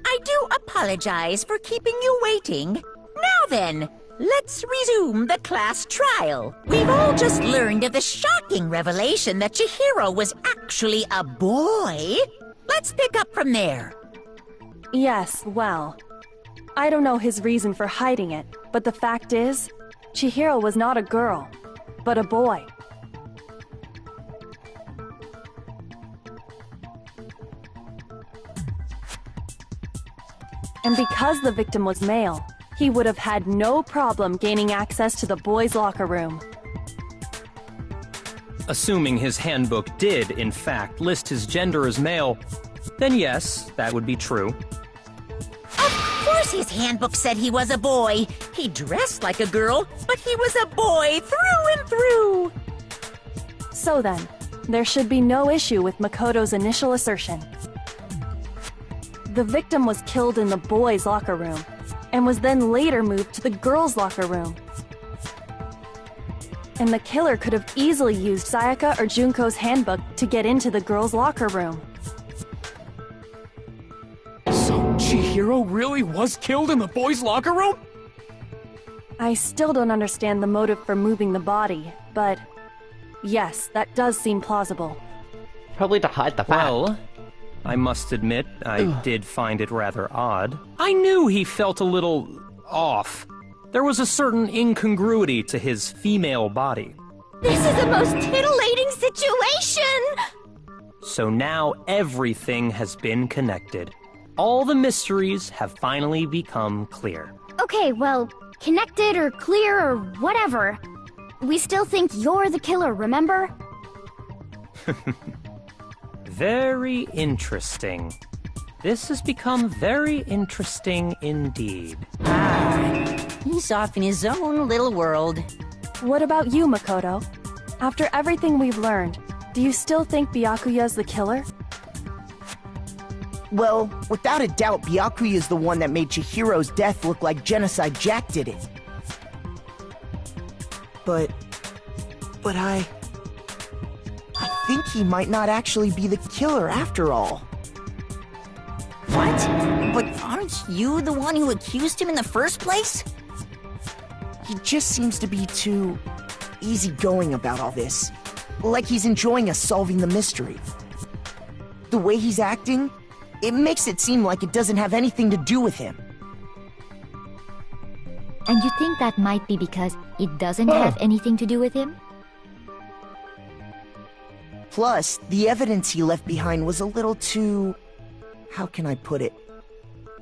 I do apologize for keeping you waiting. Now then, let's resume the class trial. We've all just learned of the shocking revelation that Chihiro was actually a boy. Let's pick up from there. Yes, well, I don't know his reason for hiding it, but the fact is, Chihiro was not a girl, but a boy. And because the victim was male, he would have had no problem gaining access to the boys' locker room. Assuming his handbook did, in fact, list his gender as male, then yes, that would be true. Of course his handbook said he was a boy. He dressed like a girl, but he was a boy through and through. So then, there should be no issue with Makoto's initial assertion. The victim was killed in the boys' locker room, and was then later moved to the girls' locker room. And the killer could have easily used Sayaka or Junko's handbook to get into the girls' locker room. So Chihiro really was killed in the boys' locker room? I still don't understand the motive for moving the body, but yes, that does seem plausible. Probably to hide the fact. Well, I must admit, I did find it rather odd. I knew he felt a little off. There was a certain incongruity to his female body. This is the most titillating situation! So now everything has been connected. All the mysteries have finally become clear. Okay, well, connected or clear or whatever. We still think you're the killer, remember? Very interesting. This has become very interesting indeed. He's off in his own little world. What about you, Makoto? After everything we've learned, do you still think Byakuya's the killer? Well, without a doubt, Byakuya is the one that made Chihiro's death look like Genocide Jack did it. But I think think he might not actually be the killer after all. What? But aren't you the one who accused him in the first place? He just seems to be too easygoing about all this. Like he's enjoying us solving the mystery. The way he's acting, it makes it seem like it doesn't have anything to do with him. And you think that might be because it doesn't have anything to do with him? Plus, the evidence he left behind was a little too... how can I put it?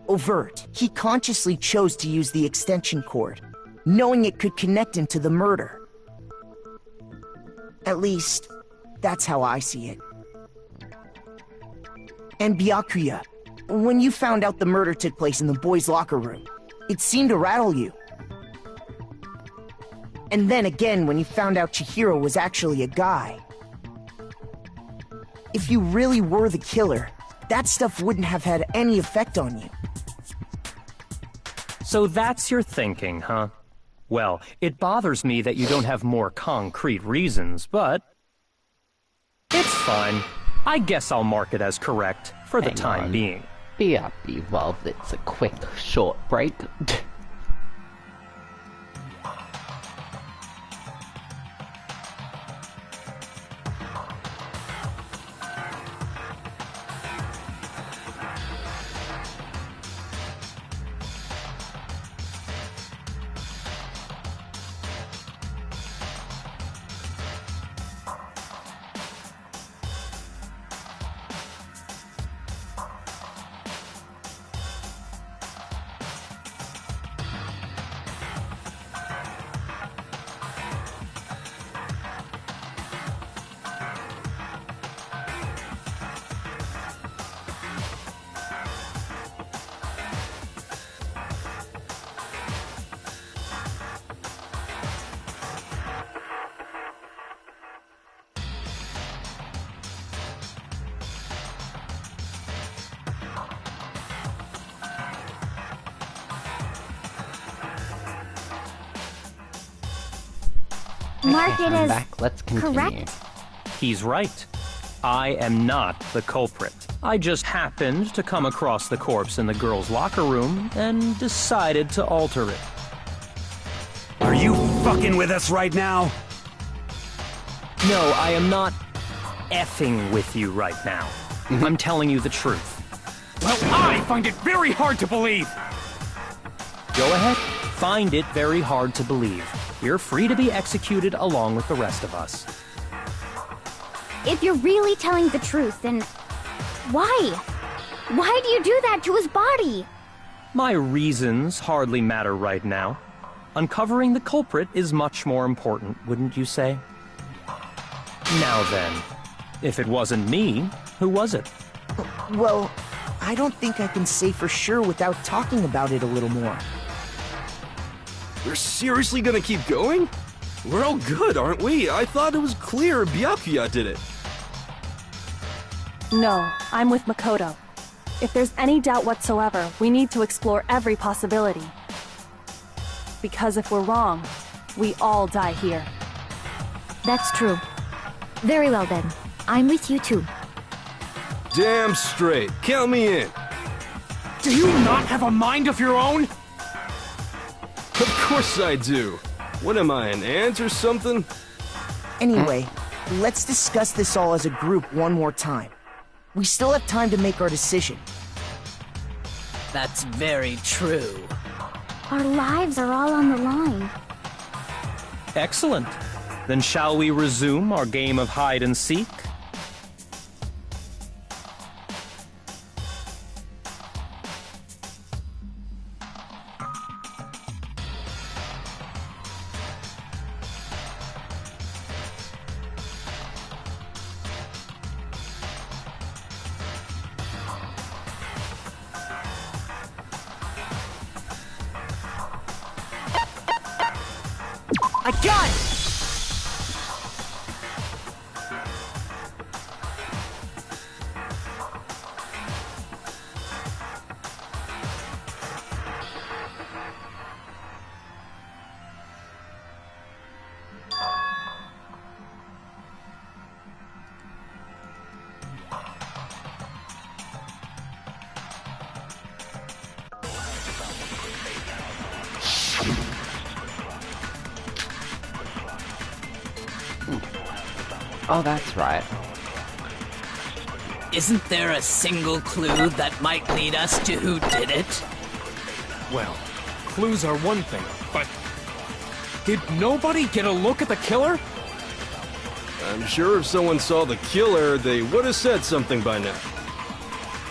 Overt. He consciously chose to use the extension cord, knowing it could connect him to the murder. At least, that's how I see it. And Byakuya, when you found out the murder took place in the boys' locker room, it seemed to rattle you. And then again when you found out Chihiro was actually a guy. If you really were the killer, that stuff wouldn't have had any effect on you. So that's your thinking, huh? Well, it bothers me that you don't have more concrete reasons, but... it's fine. I guess I'll mark it as correct, for the time being. Be happy, Valve, it's a quick, short break. Mark it as back. Let's continue. correct. He's right. I am not the culprit. I just happened to come across the corpse in the girls' locker room and decided to alter it. Are you fucking with us right now? No, I am not effing with you right now. I'm telling you the truth. Well, I find it very hard to believe! Go ahead. Find it very hard to believe. You're free to be executed along with the rest of us. If you're really telling the truth, then why? Why do you do that to his body? My reasons hardly matter right now. Uncovering the culprit is much more important, wouldn't you say? Now then, if it wasn't me, who was it? Well, I don't think I can say for sure without talking about it a little more. We're seriously gonna keep going? We're all good, aren't we? I thought it was clear Byakuya did it. No, I'm with Makoto. If there's any doubt whatsoever, we need to explore every possibility. Because if we're wrong, we all die here. That's true. Very well then. I'm with you too. Damn straight. Count me in. Do you not have a mind of your own? Of course I do. What am I, an ant or something? Anyway, let's discuss this all as a group one more time. We still have time to make our decision. That's very true. Our lives are all on the line. Excellent. Then shall we resume our game of hide and seek? I got it! Oh, that's right. Isn't there a single clue that might lead us to who did it? Well, clues are one thing, but did nobody get a look at the killer? I'm sure if someone saw the killer, they would have said something by now.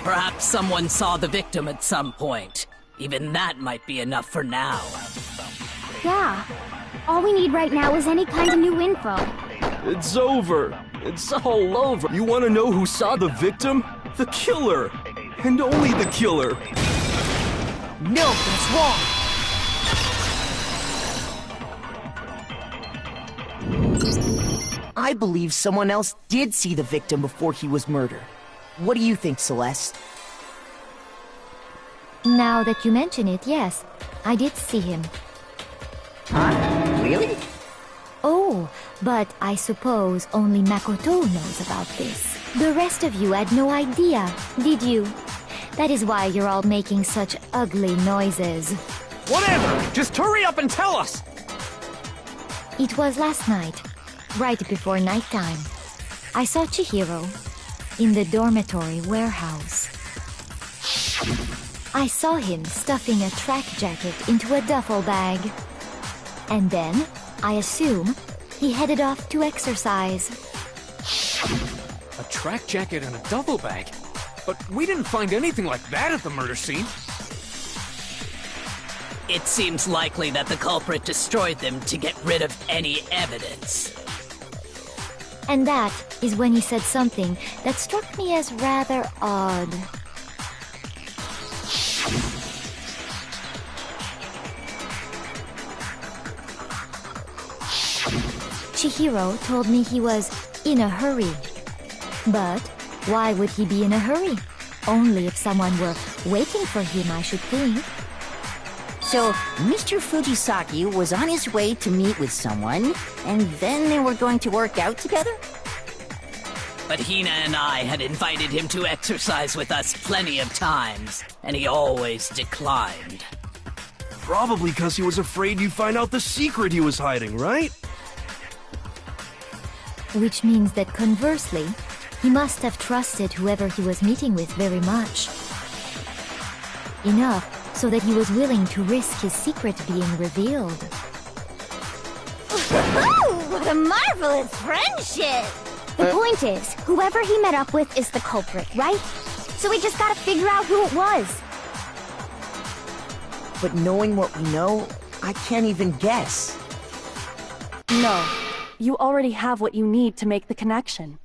Perhaps someone saw the victim at some point. Even that might be enough for now. Yeah. All we need right now is any kind of new info. It's over. It's all over. You want to know who saw the victim? The killer. And only the killer. No, that's wrong. I believe someone else did see the victim before he was murdered. What do you think, Celeste? Now that you mention it, yes, I did see him. Huh? Really? Oh, but I suppose only Makoto knows about this. The rest of you had no idea, did you? That is why you're all making such ugly noises. Whatever! Just hurry up and tell us! It was last night, right before nighttime. I saw Chihiro in the dormitory warehouse. I saw him stuffing a track jacket into a duffel bag. And then, I assume, he headed off to exercise. A track jacket and a duffel bag? But we didn't find anything like that at the murder scene. It seems likely that the culprit destroyed them to get rid of any evidence. And that is when he said something that struck me as rather odd. Chihiro told me he was in a hurry. But why would he be in a hurry? Only if someone were waiting for him, I should think. So, Mr. Fujisaki was on his way to meet with someone, and then they were going to work out together? But Hina and I had invited him to exercise with us plenty of times, and he always declined. Probably because he was afraid you'd find out the secret he was hiding, right? Which means that conversely, he must have trusted whoever he was meeting with very much. Enough so that he was willing to risk his secret being revealed. What a marvelous friendship! The point is, whoever he met up with is the culprit, right? So we just gotta figure out who it was. But knowing what we know, I can't even guess. No. You already have what you need to make the connection.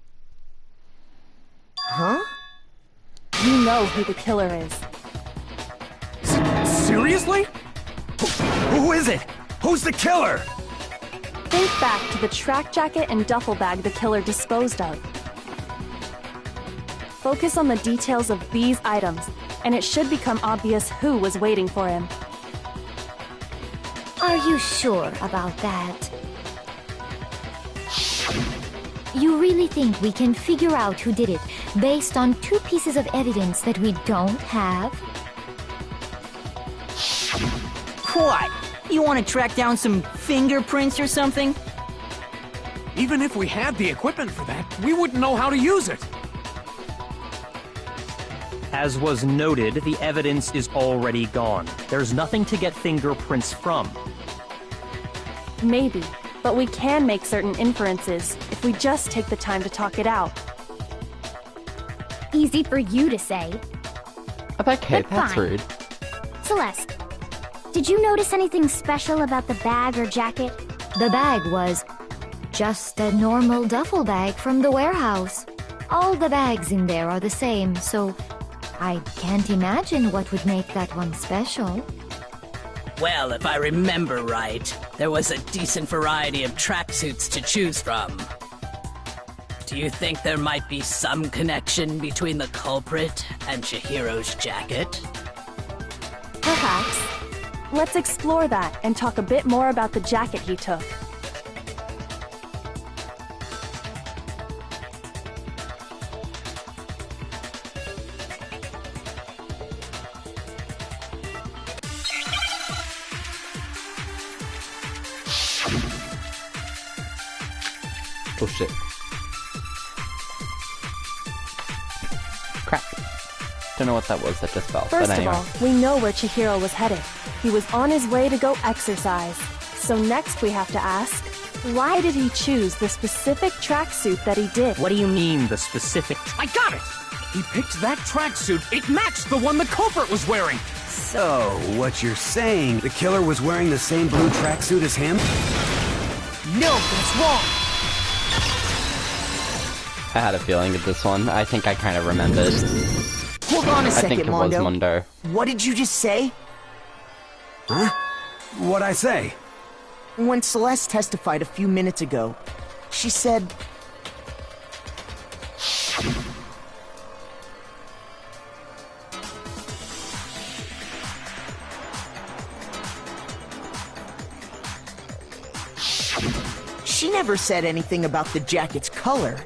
Huh? You know who the killer is. Seriously? Who is it? Who's the killer? Think back to the track jacket and duffel bag the killer disposed of. Focus on the details of these items, and it should become obvious who was waiting for him. Are you sure about that? You really think we can figure out who did it based on 2 pieces of evidence that we don't have? What? You want to track down some fingerprints or something? Even if we had the equipment for that, we wouldn't know how to use it. As was noted, the evidence is already gone. There's nothing to get fingerprints from. Maybe, but we can make certain inferences if we just take the time to talk it out. Easy for you to say. Okay, But that's fine. rude. Celeste, did you notice anything special about the bag or jacket? The bag was just a normal duffel bag from the warehouse. All the bags in there are the same, so I can't imagine what would make that one special. Well, if I remember right, there was a decent variety of tracksuits to choose from. Do you think there might be some connection between the culprit and Chihiro's jacket? Perhaps. Let's explore that and talk a bit more about the jacket he took. Oh shit. Crap. Don't know what that was that just fell. First but anyway. of all, we know where Chihiro was headed. He was on his way to go exercise. So next we have to ask, why did he choose the specific tracksuit that he did? What do you mean, the specific... I got it! He picked that tracksuit. It matched the one the culprit was wearing. So, what you're saying, the killer was wearing the same blue tracksuit as him? No, that's wrong! I had a feeling of this one. I think I kind of remembered. Hold on a second, I think it was Mondo. What did you just say? Huh? What'd I say? When Celeste testified a few minutes ago, she said... She never said anything about the jacket's color.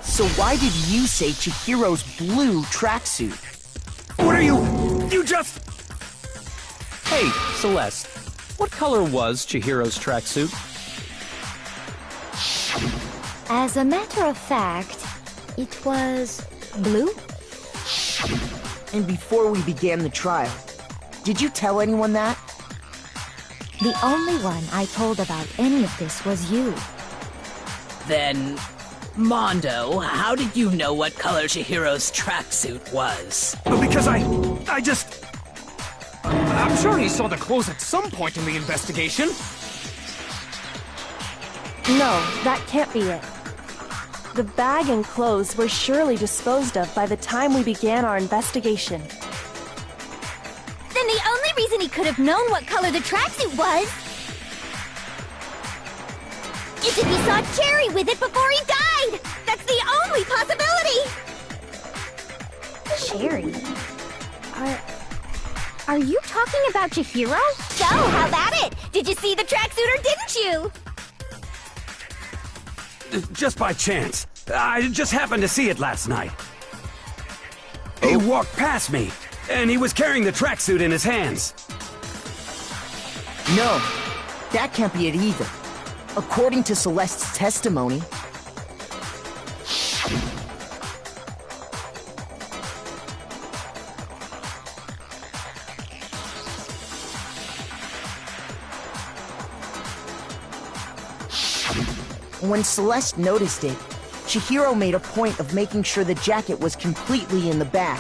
So why did you say Chihiro's blue tracksuit? What are you... You just... Hey, Celeste. What color was Chihiro's tracksuit? As a matter of fact, it was blue. And before we began the trial, did you tell anyone that? The only one I told about any of this was you. Then, Mondo, how did you know what color Chihiro's tracksuit was? Because I just... I'm sure he saw the clothes at some point in the investigation. No, that can't be it. The bag and clothes were surely disposed of by the time we began our investigation. Then the only reason he could have known what color the tracksuit was is if he saw Cherry with it before he died! That's the only possibility! Cherry? Are you talking about Chihiro? So, how about it? Did you see the tracksuit or didn't you? Just by chance. I just happened to see it last night. He walked past me, and he was carrying the tracksuit in his hands. No, that can't be it either. According to Celeste's testimony... When Celeste noticed it, Chihiro made a point of making sure the jacket was completely in the bag.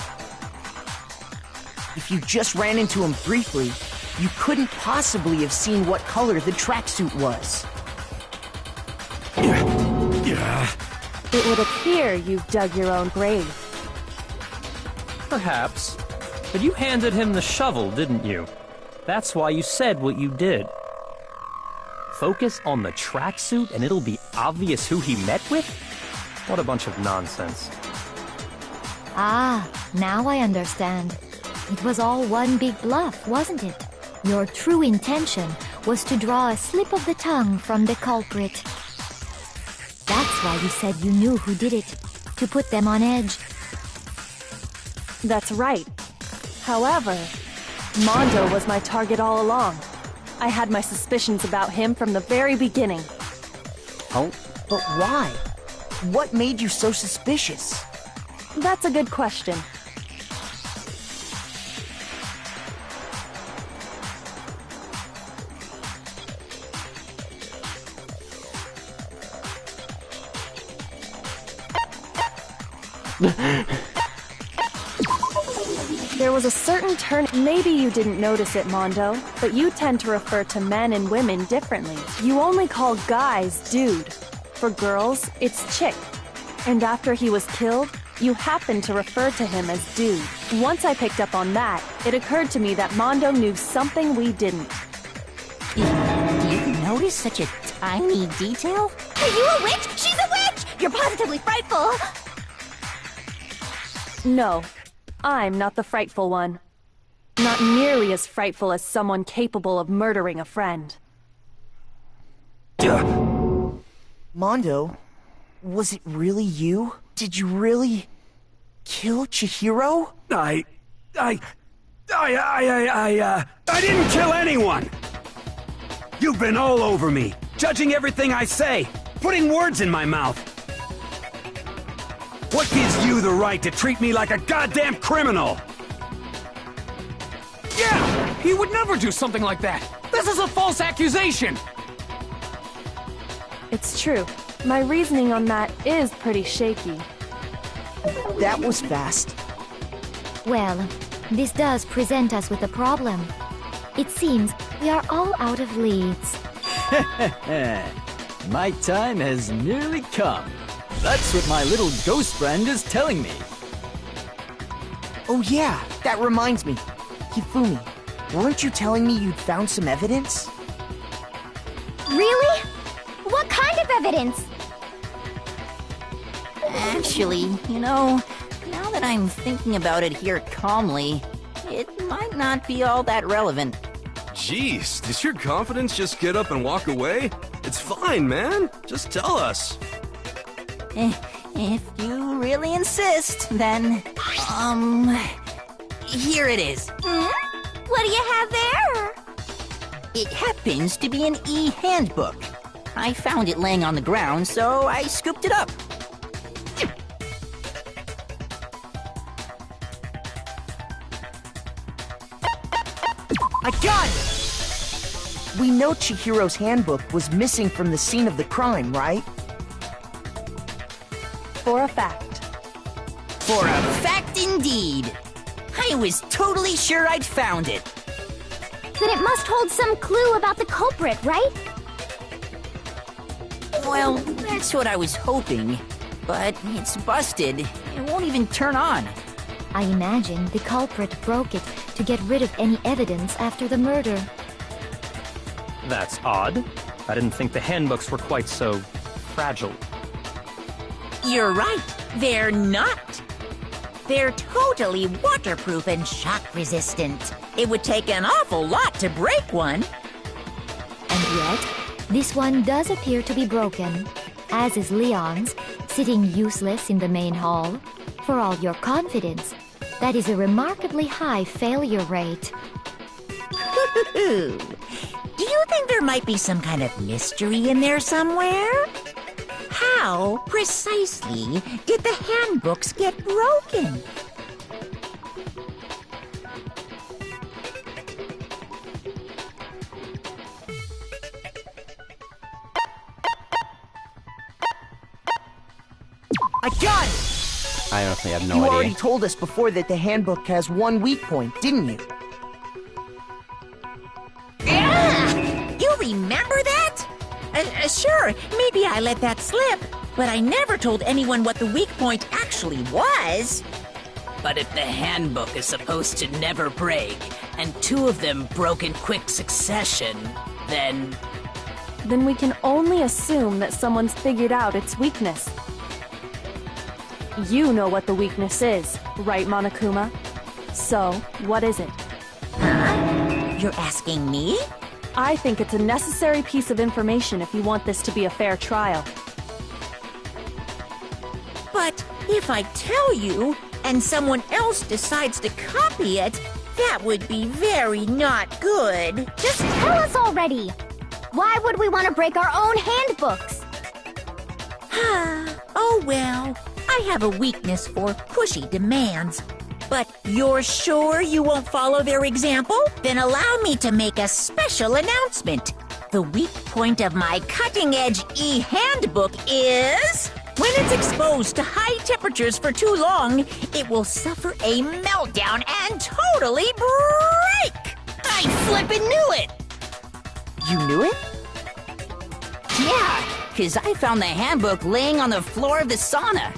If you just ran into him briefly, you couldn't possibly have seen what color the tracksuit was. It would appear you've dug your own grave. Perhaps. But you handed him the shovel, didn't you? That's why you said what you did. Focus on the tracksuit and it'll be obvious who he met with? What a bunch of nonsense. Ah, now I understand. It was all one big bluff, wasn't it? Your true intention was to draw a slip of the tongue from the culprit. That's why you said you knew who did it, to put them on edge. That's right. However, Mondo was my target all along. I had my suspicions about him from the very beginning. Oh? But why? What made you so suspicious? That's a good question. There was a certain turn. Maybe you didn't notice it, Mondo, but you tend to refer to men and women differently. You only call guys dude. For girls, it's chick. And after he was killed, you happened to refer to him as dude. Once I picked up on that, it occurred to me that Mondo knew something we didn't. You noticed such a tiny detail? Are you a witch? She's a witch! You're positively frightful! No, I'm not the frightful one. Not nearly as frightful as someone capable of murdering a friend. Mondo, was it really you? Did you really kill Chihiro? I didn't kill anyone! You've been all over me, judging everything I say, putting words in my mouth. What gives you the right to treat me like a goddamn criminal? Yeah! He would never do something like that! This is a false accusation! It's true. My reasoning on that is pretty shaky. That was fast. Well, this does present us with a problem. It seems we are all out of leads. My time has nearly come. That's what my little ghost friend is telling me. Oh yeah, that reminds me. Hifumi, weren't you telling me you'd found some evidence? Really? What kind of evidence? Actually, now that I'm thinking about it here calmly, it might not be all that relevant. Jeez, does your confidence just get up and walk away? It's fine, man. Just tell us. If you really insist, then, here it is. What do you have there? It happens to be an e-handbook. I found it laying on the ground, so I scooped it up. I got it! We know Chihiro's handbook was missing from the scene of the crime, right? For a fact. For a fact indeed. I was totally sure I'd found it. Then it must hold some clue about the culprit, right? Well, that's what I was hoping. But it's busted. It won't even turn on. I imagine the culprit broke it to get rid of any evidence after the murder. That's odd. I didn't think the handbooks were quite so fragile. You're right. They're not. They're totally waterproof and shock resistant. It would take an awful lot to break one. And yet, this one does appear to be broken, as is Leon's, sitting useless in the main hall. For all your confidence, that is a remarkably high failure rate. Do you think there might be some kind of mystery in there somewhere? How precisely did the handbooks get broken? I got it! I honestly have no You idea. already told us before that the handbook has one weak point, didn't you? You remember that? Sure, maybe I let that slip, but I never told anyone what the weak point actually was. But if the handbook is supposed to never break, and two of them broke in quick succession, then... Then we can only assume that someone's figured out its weakness. You know what the weakness is, right, Monokuma? So, what is it? You're asking me? I think it's a necessary piece of information if you want this to be a fair trial. But if I tell you, and someone else decides to copy it, that would be very not good. Just tell us already! Why would we want to break our own handbooks? Oh well, I have a weakness for pushy demands. But you're sure you won't follow their example? Then allow me to make a special announcement. The weak point of my cutting-edge e-handbook is... when it's exposed to high temperatures for too long, it will suffer a meltdown and totally break! I flippin' knew it! You knew it? Yeah, because I found the handbook laying on the floor of the sauna.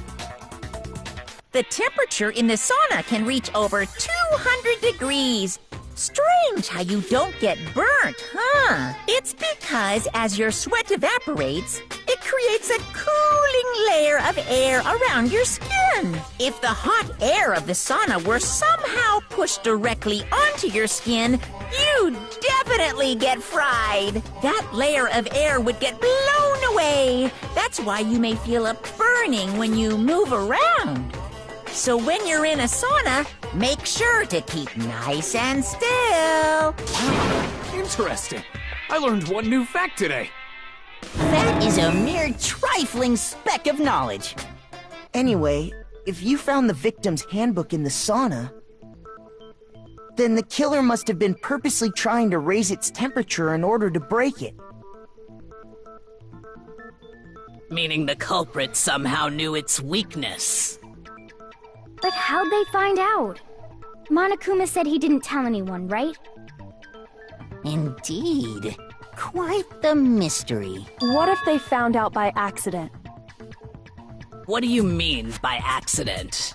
The temperature in the sauna can reach over 200 degrees. Strange how you don't get burnt, huh? It's because as your sweat evaporates, it creates a cooling layer of air around your skin. If the hot air of the sauna were somehow pushed directly onto your skin, you'd definitely get fried. That layer of air would get blown away. That's why you may feel a burning when you move around. So when you're in a sauna, make sure to keep nice and still. Interesting. I learned one new fact today. That is a mere trifling speck of knowledge. Anyway, if you found the victim's handbook in the sauna, then the killer must have been purposely trying to raise its temperature in order to break it. Meaning the culprit somehow knew its weakness. But how'd they find out? Monokuma said he didn't tell anyone, right? Indeed. Quite the mystery. What if they found out by accident? What do you mean by accident?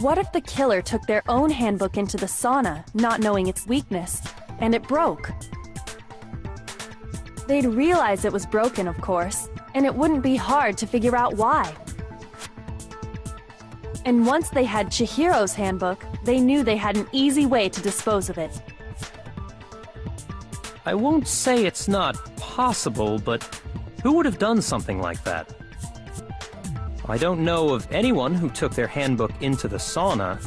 What if the killer took their own handbook into the sauna, not knowing its weakness, and it broke? They'd realize it was broken, of course, and it wouldn't be hard to figure out why. And once they had Chihiro's handbook, they knew they had an easy way to dispose of it. I won't say it's not possible, but who would have done something like that? I don't know of anyone who took their handbook into the sauna.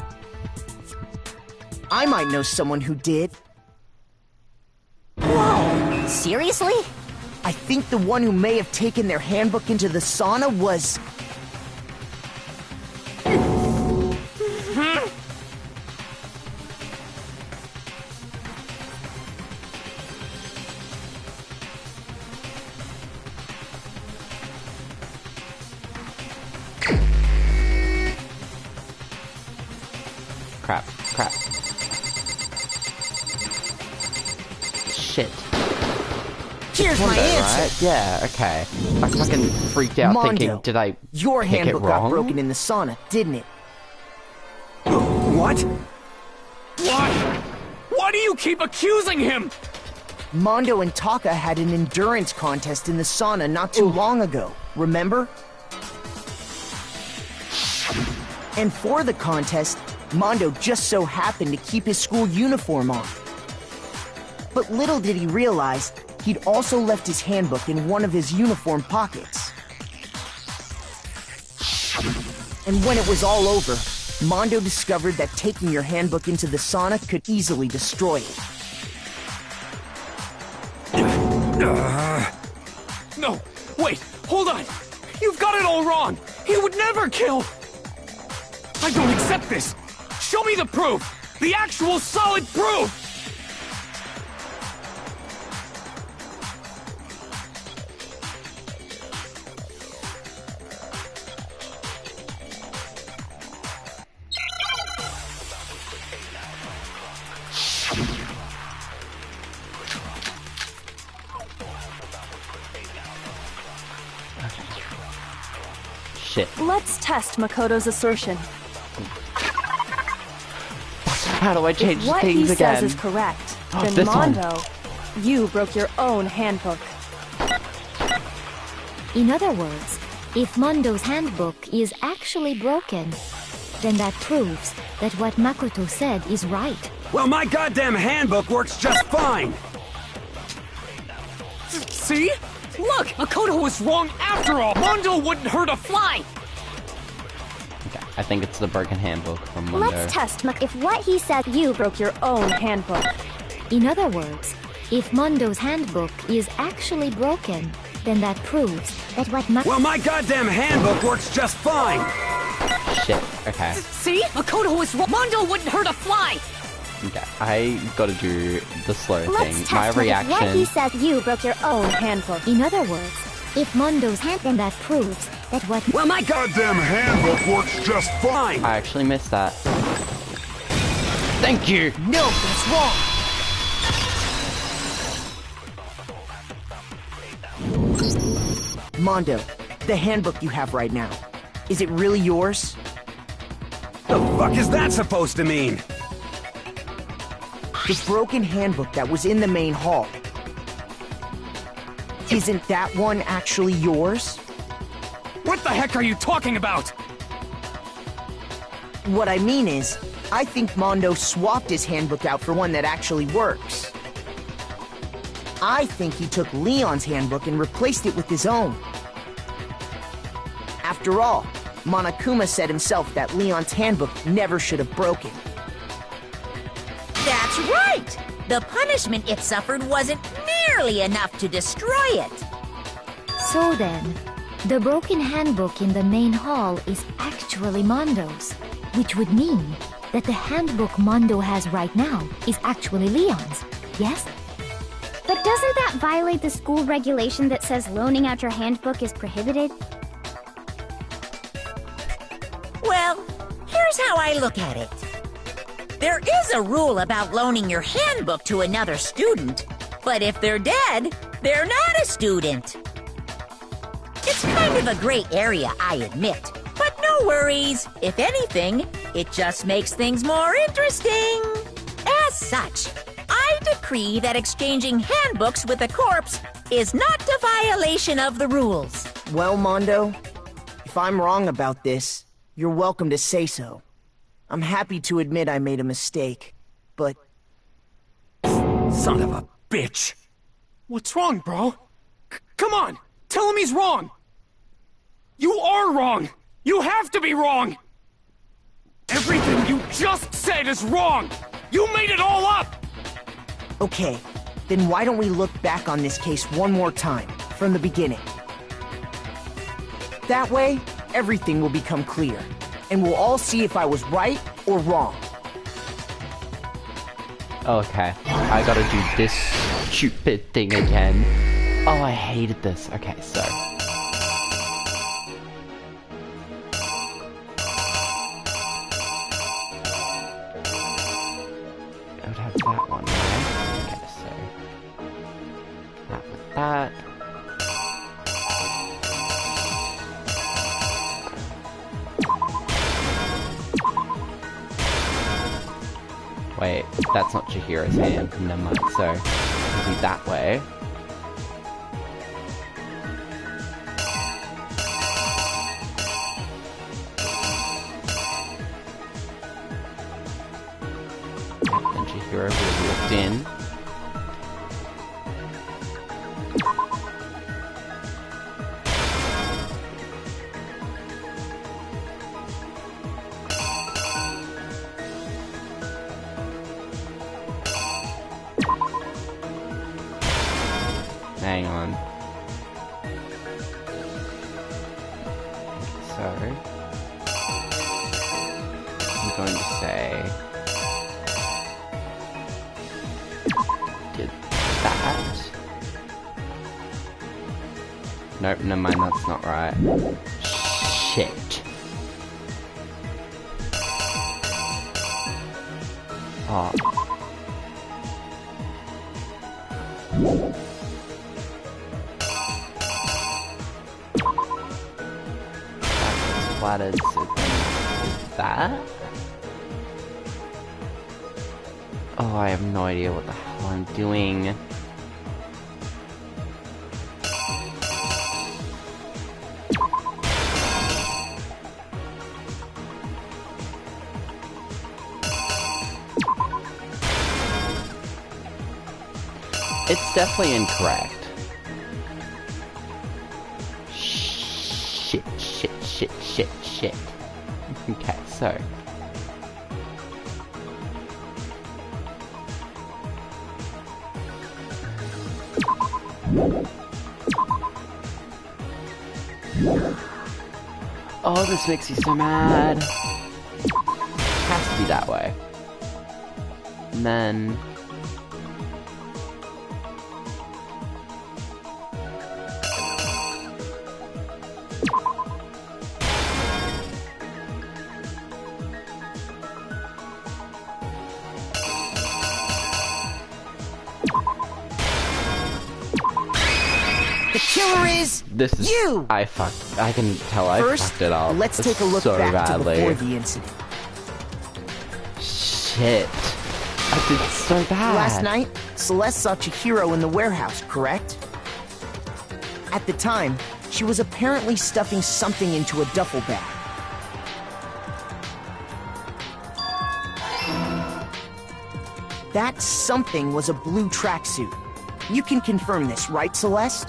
I might know someone who did. Whoa! Seriously? I think the one who may have taken their handbook into the sauna was... Crap. Shit. Here's my answer! Right? Yeah, okay. I fucking freaked out Mondo, thinking, did I your pick handbook it wrong? got broken in the sauna, didn't it? What? Why? Why do you keep accusing him? Mondo and Taka had an endurance contest in the sauna not too long ago, remember? And for the contest, Mondo just so happened to keep his school uniform on. But little did he realize, he'd also left his handbook in one of his uniform pockets. And when it was all over, Mondo discovered that taking your handbook into the sauna could easily destroy it. No, wait, hold on. You've got it all wrong. He would never kill. I don't accept this. Show me the proof. The actual solid proof. Shit. Let's test Makoto's assertion. How do I change If what things he again? says is correct, Oh, then this one. Mondo, you broke your own handbook. In other words, if Mondo's handbook is actually broken, then that proves that what Makoto said is right. Well, my goddamn handbook works just fine! See? Look, Makoto was wrong after all. Mondo wouldn't hurt a fly. Okay, I think it's the broken handbook from Mondo. Let's test if what he said You broke your own handbook. In other words, if Mondo's handbook is actually broken, then that proves that what Well, my goddamn handbook works just fine! Shit, okay. See? Makoto was wrong. Mondo wouldn't hurt a fly. Okay, I gotta do the slow Let's thing. test My if what he reaction. said You broke your own handbook. In other words, if Mondo's hand, then that proves that what Well, my goddamn handbook works just fine! I actually missed that. Thank you! No, that's wrong! Mondo, the handbook you have right now, is it really yours? The fuck is that supposed to mean? The broken handbook that was in the main hall. Isn't that one actually yours? What the heck are you talking about? What I mean is, I think Mondo swapped his handbook out for one that actually works. I think he took Leon's handbook and replaced it with his own. After all, Monokuma said himself that Leon's handbook never should have broken. That's right! The punishment it suffered wasn't nearly enough to destroy it. So then, the broken handbook in the main hall is actually Mondo's, which would mean that the handbook Mondo has right now is actually Leon's, yes? But doesn't that violate the school regulation that says loaning out your handbook is prohibited? Well, here's how I look at it. There is a rule about loaning your handbook to another student, but if they're dead, they're not a student. It's kind of a gray area, I admit, but no worries. If anything, it just makes things more interesting. As such, I decree that exchanging handbooks with a corpse is not a violation of the rules. Well, Mondo, if I'm wrong about this, you're welcome to say so. I'm happy to admit I made a mistake, but... Son of a bitch! What's wrong, bro? Come on! Tell him he's wrong! You are wrong! You have to be wrong! Everything you just said is wrong! You made it all up! Okay, then why don't we look back on this case one more time, from the beginning? That way, everything will become clear, and we'll all see if I was right or wrong. Okay, I gotta do this stupid thing again. Oh, I hated this. Okay, so... I would have that one, right? Okay, so... that with that. Wait, that's not Chihiro's hand. Never mind. So, it'll be that way. And Chihiro will have walked in. Hang on. So, I'm going to say, did that. Nope, never mind, that's not right. Shit. Oh. Splattered, so then that? Oh, I have no idea what the hell I'm doing. It's definitely incorrect. Shit. Okay, so. Oh, this makes me so mad. Has to be that way. And then... This is you! I can tell I fucked it up. Let's take a look so back badly. to before the incident. Shit. I did so bad. Last night, Celeste saw Chihiro in the warehouse, correct? At the time, she was apparently stuffing something into a duffel bag. That something was a blue tracksuit. You can confirm this, right, Celeste?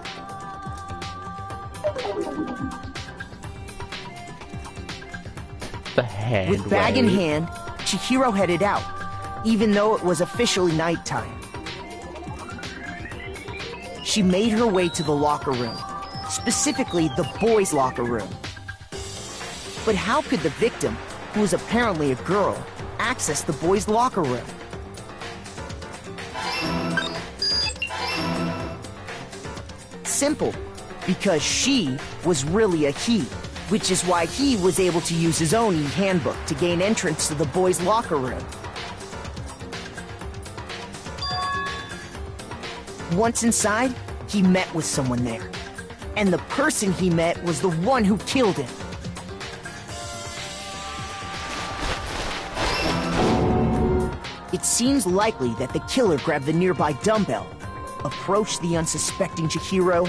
The hand With bag in hand, Chihiro headed out, even though it was officially nighttime. she made her way to the locker room, specifically the boys' locker room. But how could the victim, who was apparently a girl, access the boys' locker room? Simple, because she was really a he, which is why he was able to use his own e-handbook to gain entrance to the boys' locker room. Once inside, he met with someone there, and the person he met was the one who killed him. It seems likely that the killer grabbed the nearby dumbbell, approached the unsuspecting Chihiro,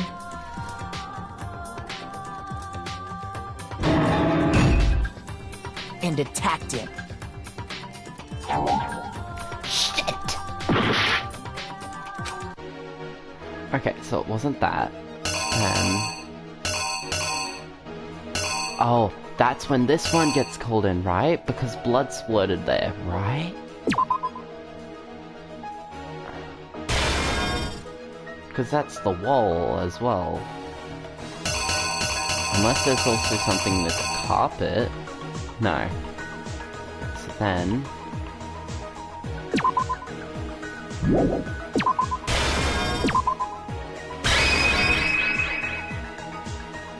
and attacked him. Shit! Okay, so it wasn't that. Oh, that's when this one gets called in, right? Because blood splurted there, right? Because that's the wall as well. Unless there's also something with the carpet. No. So then...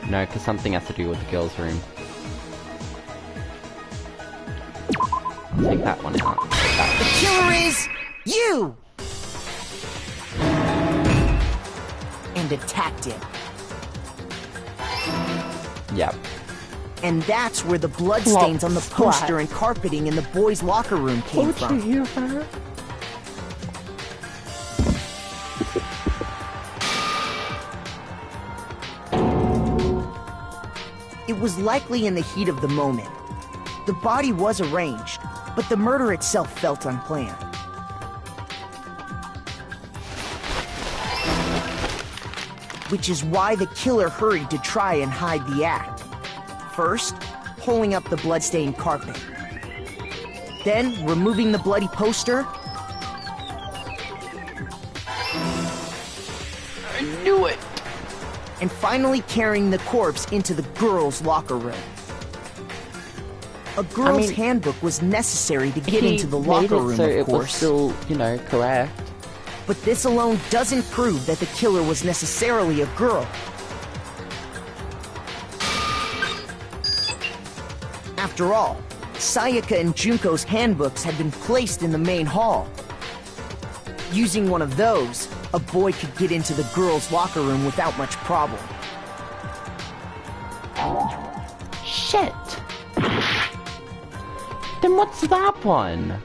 No, because something has to do with the girls' room. Take that one out. The killer is you! And attacked him. Yep. And that's where the bloodstains on the poster and carpeting in the boys' locker room came from. Did you hear her? It was likely in the heat of the moment. The body was arranged, but the murder itself felt unplanned. Which is why the killer hurried to try and hide the act. First, pulling up the bloodstained carpet. Then, removing the bloody poster. I knew it! And finally carrying the corpse into the girls' locker room. A girl's handbook was necessary to get into the locker room, so of course. It was still, you know, correct. But this alone doesn't prove that the killer was necessarily a girl. After all, Sayaka and Junko's handbooks had been placed in the main hall. Using one of those, a boy could get into the girls' locker room without much problem. Shit! Then what's that one?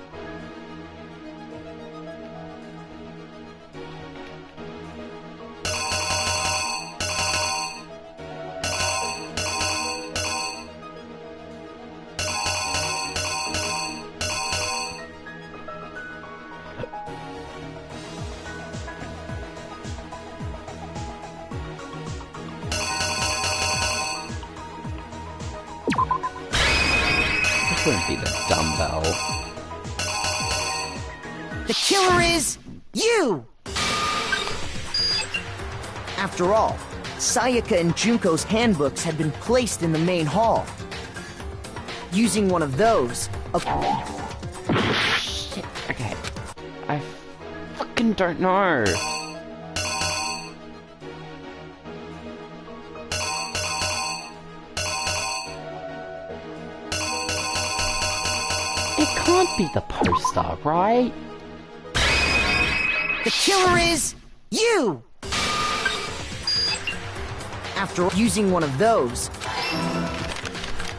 Wouldn't be the dumbbell. The killer is you! After all, Sayaka and Junko's handbooks had been placed in the main hall. Using one of those, Shit, okay. I fucking don't know. It can't be the poster, right? The killer is you! After using one of those...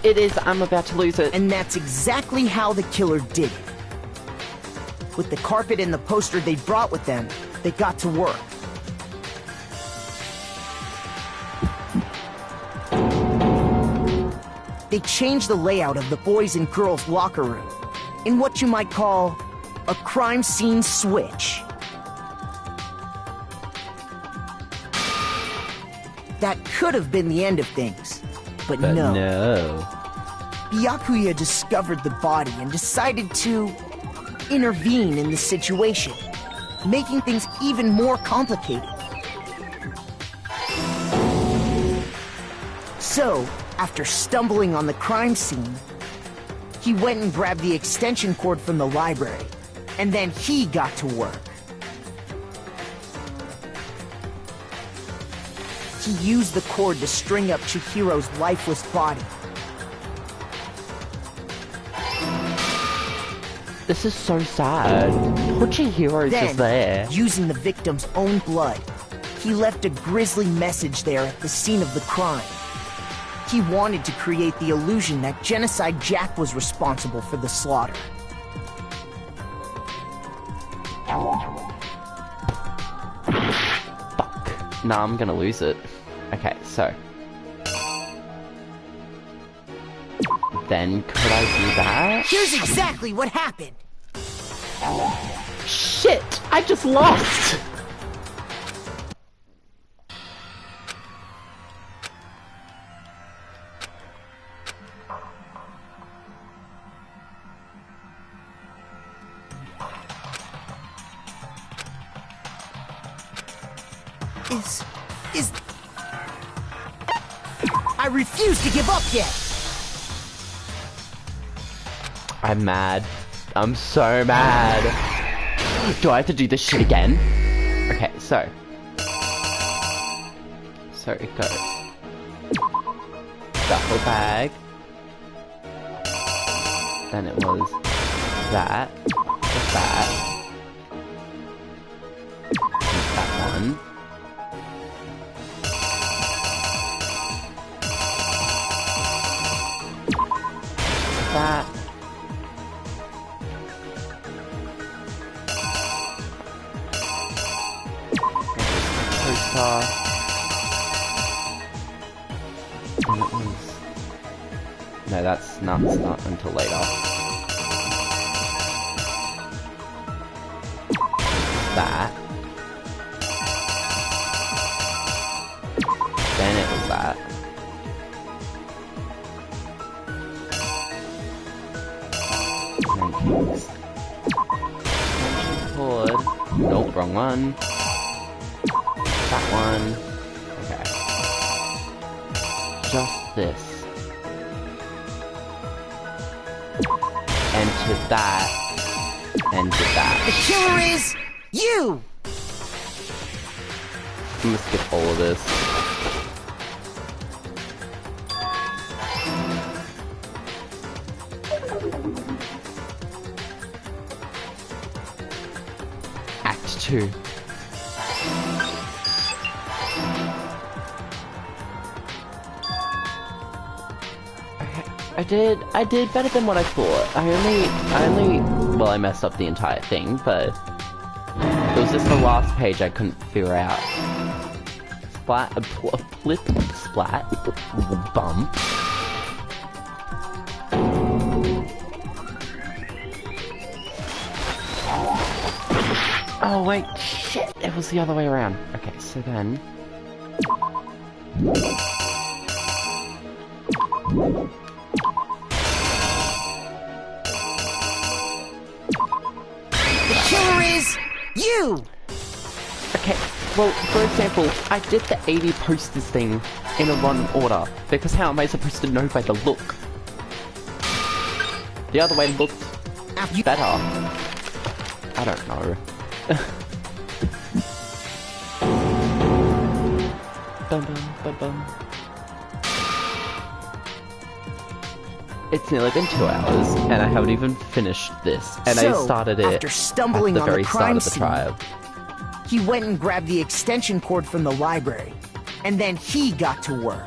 It is, I'm about to lose it. And that's exactly how the killer did it. With the carpet and the poster they brought with them, they got to work. They changed the layout of the boys' and girls' locker room in what you might call a crime scene switch. That could have been the end of things, but no. Byakuya discovered the body and decided to intervene in the situation, making things even more complicated. So, after stumbling on the crime scene, he went and grabbed the extension cord from the library, and then he got to work. He used the cord to string up Chihiro's lifeless body. This is so sad. Poor Chihiro's Then, just there. using the victim's own blood, he left a grisly message there at the scene of the crime. He wanted to create the illusion that Genocide Jack was responsible for the slaughter. Fuck. Nah, I'm gonna lose it. Okay, so. Then could I do that? Here's exactly what happened. Shit! I just lost! Is... I refuse to give up yet! I'm mad. I'm so mad. Do I have to do this shit again? Okay, so. So it goes. Duffel bag. Then it was that. That. That one. That. Coaster. And it was... No, that's not until later. That. Then it was that. Cord. Nope, wrong one. That one. Okay. Just this. Enter that. Enter that. The killer is... you! I'm gonna skip all of this. Act 2. I did better than what I thought. Well, I messed up the entire thing, but it was just the last page I couldn't figure out. Splat, a flip, splat, bump. Oh wait, shit, it was the other way around. Okay, so then... you! Okay, well, for example, I did the 80 posters thing in a run order, because how am I supposed to know by the look? The other way looked better. I don't know. Bum, bum, bum, bum. It's nearly been 2 hours, and I haven't even finished this. And I started it after stumbling at the very start of the trial. He went and grabbed the extension cord from the library, and then he got to work.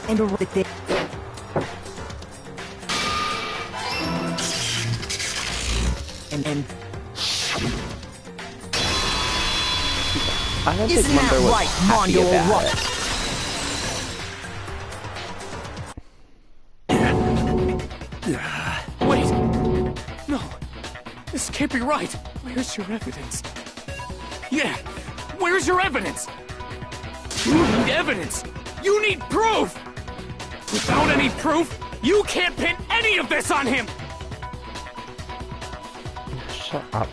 And I don't think Mundo was happy about it. Wait! No! This can't be right! Where's your evidence? Yeah! Where's your evidence? You need evidence! You need proof! Without any proof, you can't pin any of this on him! Shut up.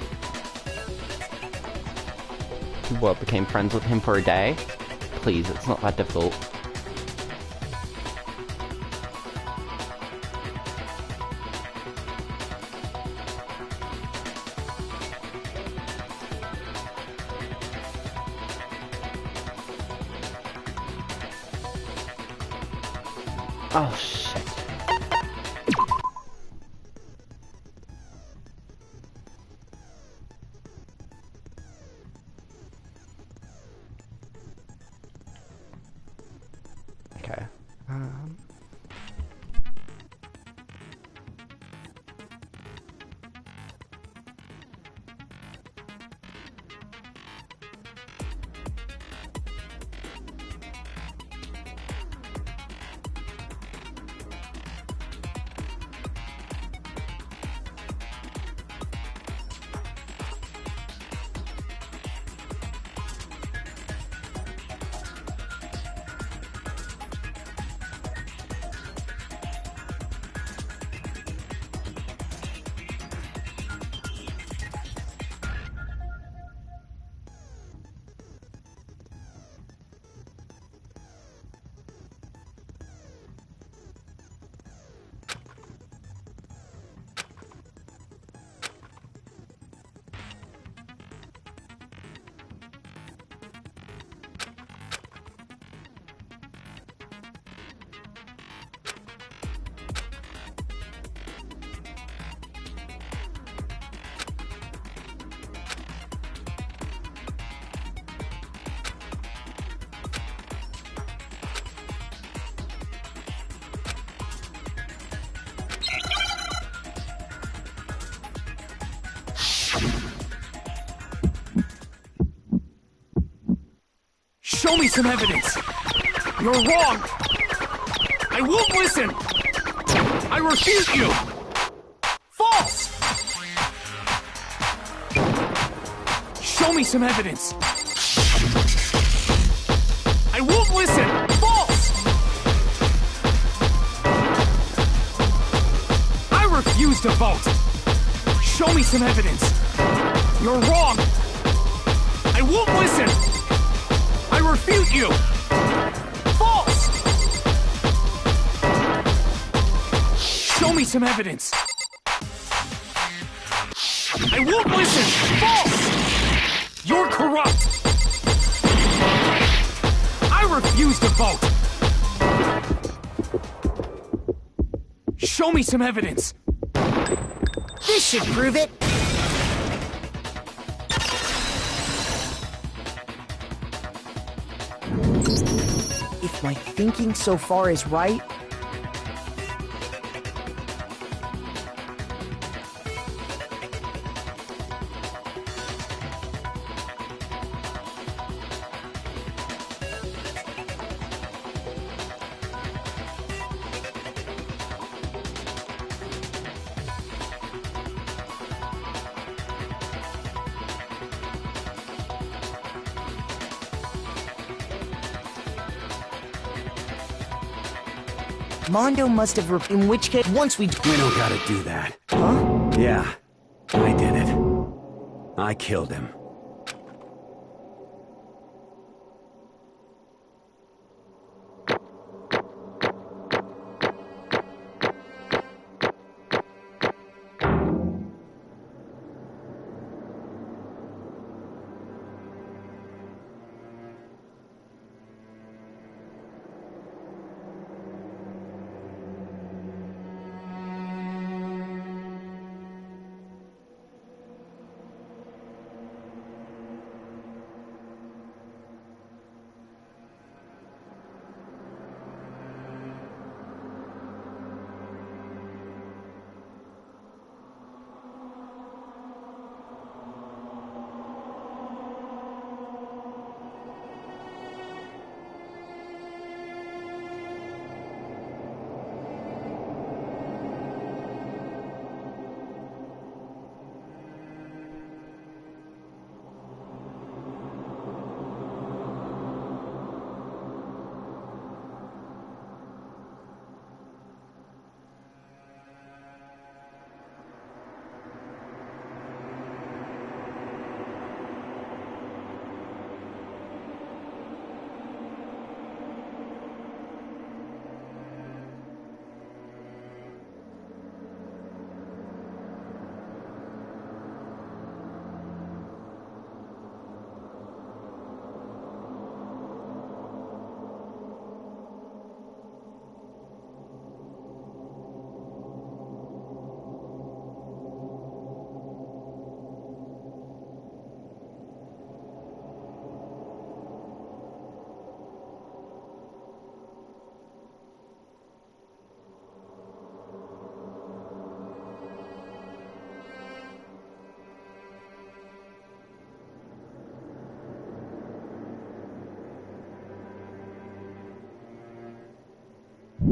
What, became friends with him for a day? Please, it's not that difficult. Oh, shit. Okay. Show me some evidence! You're wrong! I won't listen! I refute you! False! Show me some evidence! I won't listen! False! I refuse to vote! Show me some evidence! You're wrong! I won't listen! I refute you! False! Show me some evidence! I won't listen! False! You're corrupt! I refuse to vote! Show me some evidence! This should prove it! If my thinking so far is right, Mondo must have in which case, once we don't gotta do that. Huh? Yeah, I did it. I killed him.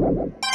Bye.